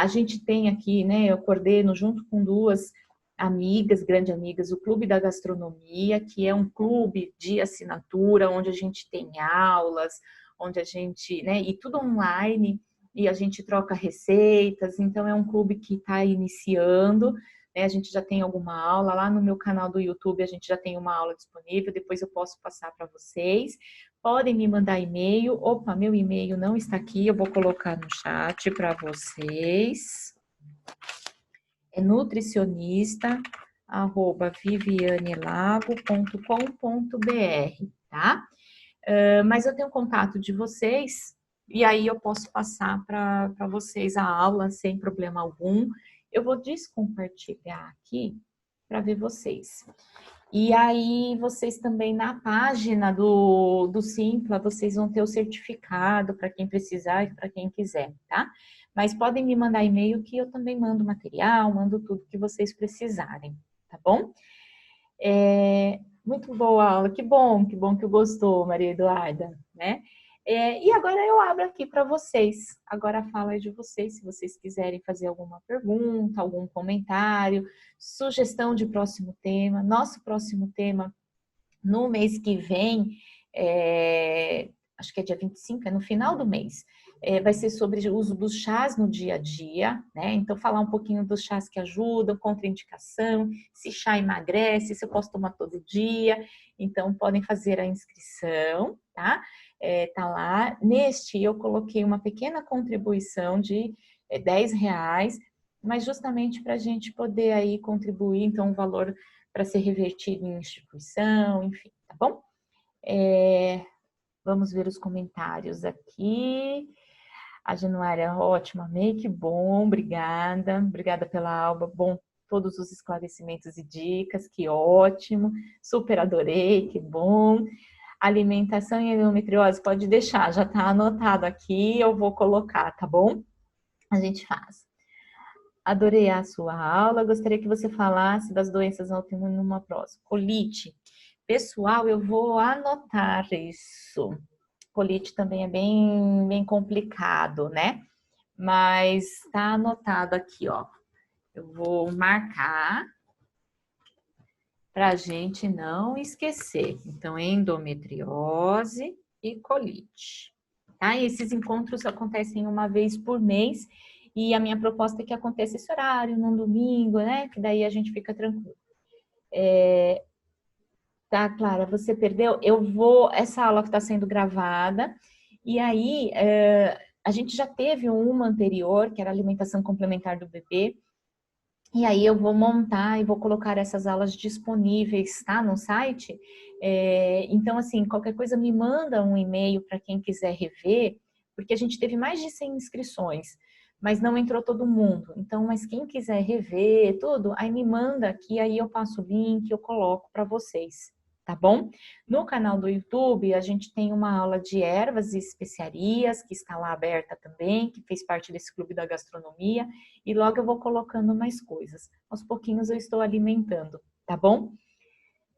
a gente tem aqui, né, eu coordeno junto com duas amigas, grandes amigas, o Clube da Gastronomia, que é um clube de assinatura, onde a gente tem aulas, onde a gente, né, e tudo online, e a gente troca receitas, então é um clube que está iniciando, né? A gente já tem alguma aula, lá no meu canal do YouTube a gente já tem uma aula disponível, depois eu posso passar para vocês. Podem me mandar e-mail, opa, meu e-mail não está aqui, eu vou colocar no chat para vocês. É nutricionista@vivianelago.com.br, tá? Mas eu tenho contato de vocês, e aí eu posso passar para vocês a aula sem problema algum. Eu vou descompartilhar aqui para ver vocês. E aí vocês também na página do Simpla, vocês vão ter o certificado para quem precisar e para quem quiser, tá? Mas podem me mandar e-mail que eu também mando material, mando tudo que vocês precisarem, tá bom? Muito boa a aula, que bom que gostou, Maria Eduarda, né? E agora eu abro aqui para vocês. Agora a fala é de vocês, se vocês quiserem fazer alguma pergunta, algum comentário, sugestão de próximo tema. Nosso próximo tema no mês que vem, acho que é dia 25, é no final do mês, vai ser sobre o uso dos chás no dia a dia, né? Então, falar um pouquinho dos chás que ajudam, contraindicação, se chá emagrece, se eu posso tomar todo dia. Então, podem fazer a inscrição, tá? Tá lá. Neste, eu coloquei uma pequena contribuição de R$ 10, mas justamente para a gente poder aí contribuir, então, um valor para ser revertido em instituição, enfim, tá bom? Vamos ver os comentários aqui. A Januária, ótima, amei, que bom, obrigada. Obrigada pela aula, bom, todos os esclarecimentos e dicas, que ótimo. Super adorei, que bom. Alimentação e endometriose, pode deixar, já está anotado aqui, eu vou colocar, tá bom? A gente faz. Adorei a sua aula, gostaria que você falasse das doenças autoimunes numa próxima. Colite. Pessoal, eu vou anotar isso. Colite também é bem complicado, né? mas tá anotado aqui, ó. Eu vou marcar para a gente não esquecer. Então, endometriose e colite. Tá? E esses encontros acontecem uma vez por mês e a minha proposta é que aconteça esse horário, num domingo, né? Que daí a gente fica tranquilo. Tá, Clara, você perdeu? Essa aula que está sendo gravada, e aí a gente já teve uma anterior, que era alimentação complementar do bebê, e aí eu vou montar e vou colocar essas aulas disponíveis, tá, no site. Então, assim, qualquer coisa me manda um e-mail para quem quiser rever, porque a gente teve mais de 100 inscrições, mas não entrou todo mundo. Então, mas quem quiser rever tudo, aí me manda aqui, aí eu passo o link, eu coloco para vocês, tá bom? No canal do YouTube, a gente tem uma aula de ervas e especiarias, que está lá aberta também, que fez parte desse clube da gastronomia, e logo eu vou colocando mais coisas. Aos pouquinhos eu estou alimentando, tá bom?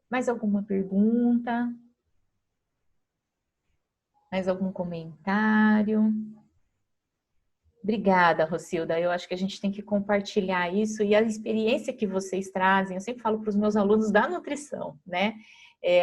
Mais alguma pergunta? Mais algum comentário? Obrigada, Rocilda. Eu acho que a gente tem que compartilhar isso e a experiência que vocês trazem. Eu sempre falo para os meus alunos da nutrição, né?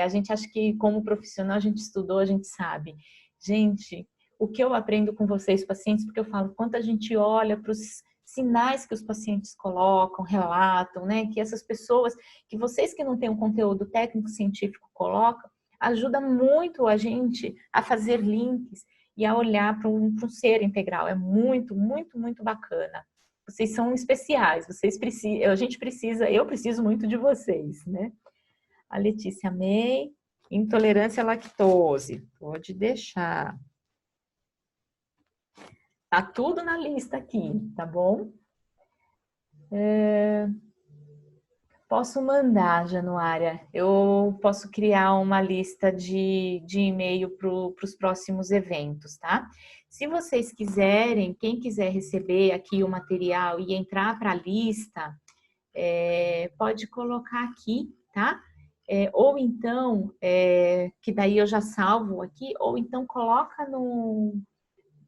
A gente acha que, como profissional, a gente estudou, a gente sabe. Gente, o que eu aprendo com vocês, pacientes, porque eu falo, quanto a gente olha para os sinais que os pacientes colocam, relatam, né? Que essas pessoas, que vocês que não têm um conteúdo técnico científico colocam, ajuda muito a gente a fazer links e a olhar para um ser integral. É muito, muito, muito bacana. Vocês são especiais, vocês precisam, eu preciso muito de vocês, né? A Letícia May, intolerância à lactose, pode deixar. Tá tudo na lista aqui, tá bom? Posso mandar, Januária. Eu posso criar uma lista de e-mail para os próximos eventos, tá? Se vocês quiserem, quem quiser receber aqui o material e entrar para a lista, pode colocar aqui, tá? Ou então, que daí eu já salvo aqui, ou então coloca no...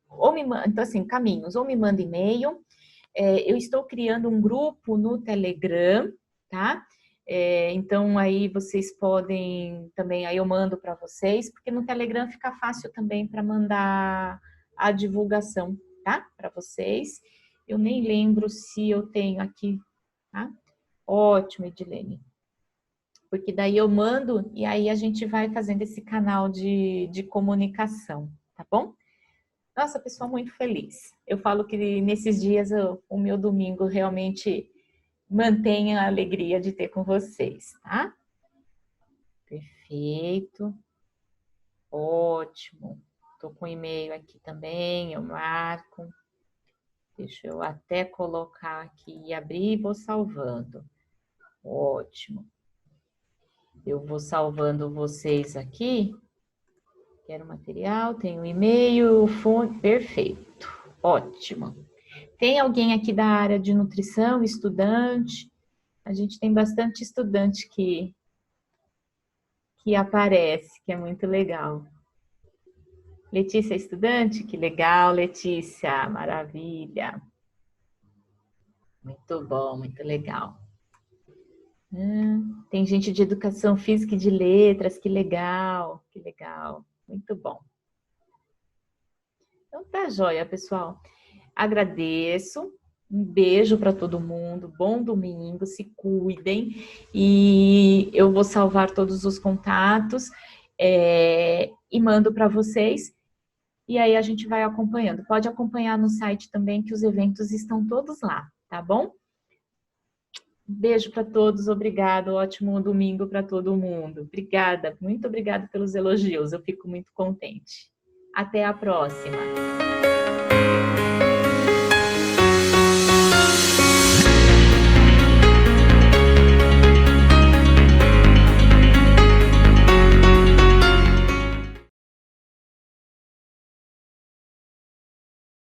Ou me manda, então assim, caminhos, ou me manda e-mail. Eu estou criando um grupo no Telegram, tá? Então aí vocês podem também, aí eu mando para vocês, porque no Telegram fica fácil também para mandar a divulgação, tá? Para vocês. Eu nem lembro se eu tenho aqui, tá? Ótimo, Edilene. Porque daí eu mando e aí a gente vai fazendo esse canal de comunicação, tá bom? Nossa, pessoa muito feliz. Eu falo que nesses dias o meu domingo realmente mantém a alegria de ter com vocês, tá? Perfeito. Ótimo. Tô com o e-mail aqui também, eu marco. Deixa eu até colocar aqui e abrir e vou salvando. Ótimo. Eu vou salvando vocês aqui. Quero material, tenho e-mail, fone, perfeito. Ótimo. Tem alguém aqui da área de nutrição, estudante? A gente tem bastante estudante que aparece, que é muito legal. Letícia é estudante? Que legal, Letícia, maravilha. Muito bom, muito legal. Tem gente de educação física e de letras, que legal, muito bom. Então tá joia, pessoal. Agradeço. Um beijo para todo mundo. Bom domingo. Se cuidem. E eu vou salvar todos os contatos e mando para vocês. E aí a gente vai acompanhando. Pode acompanhar no site também, que os eventos estão todos lá, tá bom? Beijo para todos. Obrigado. Ótimo domingo para todo mundo. Obrigada. Muito obrigada pelos elogios. Eu fico muito contente. Até a próxima.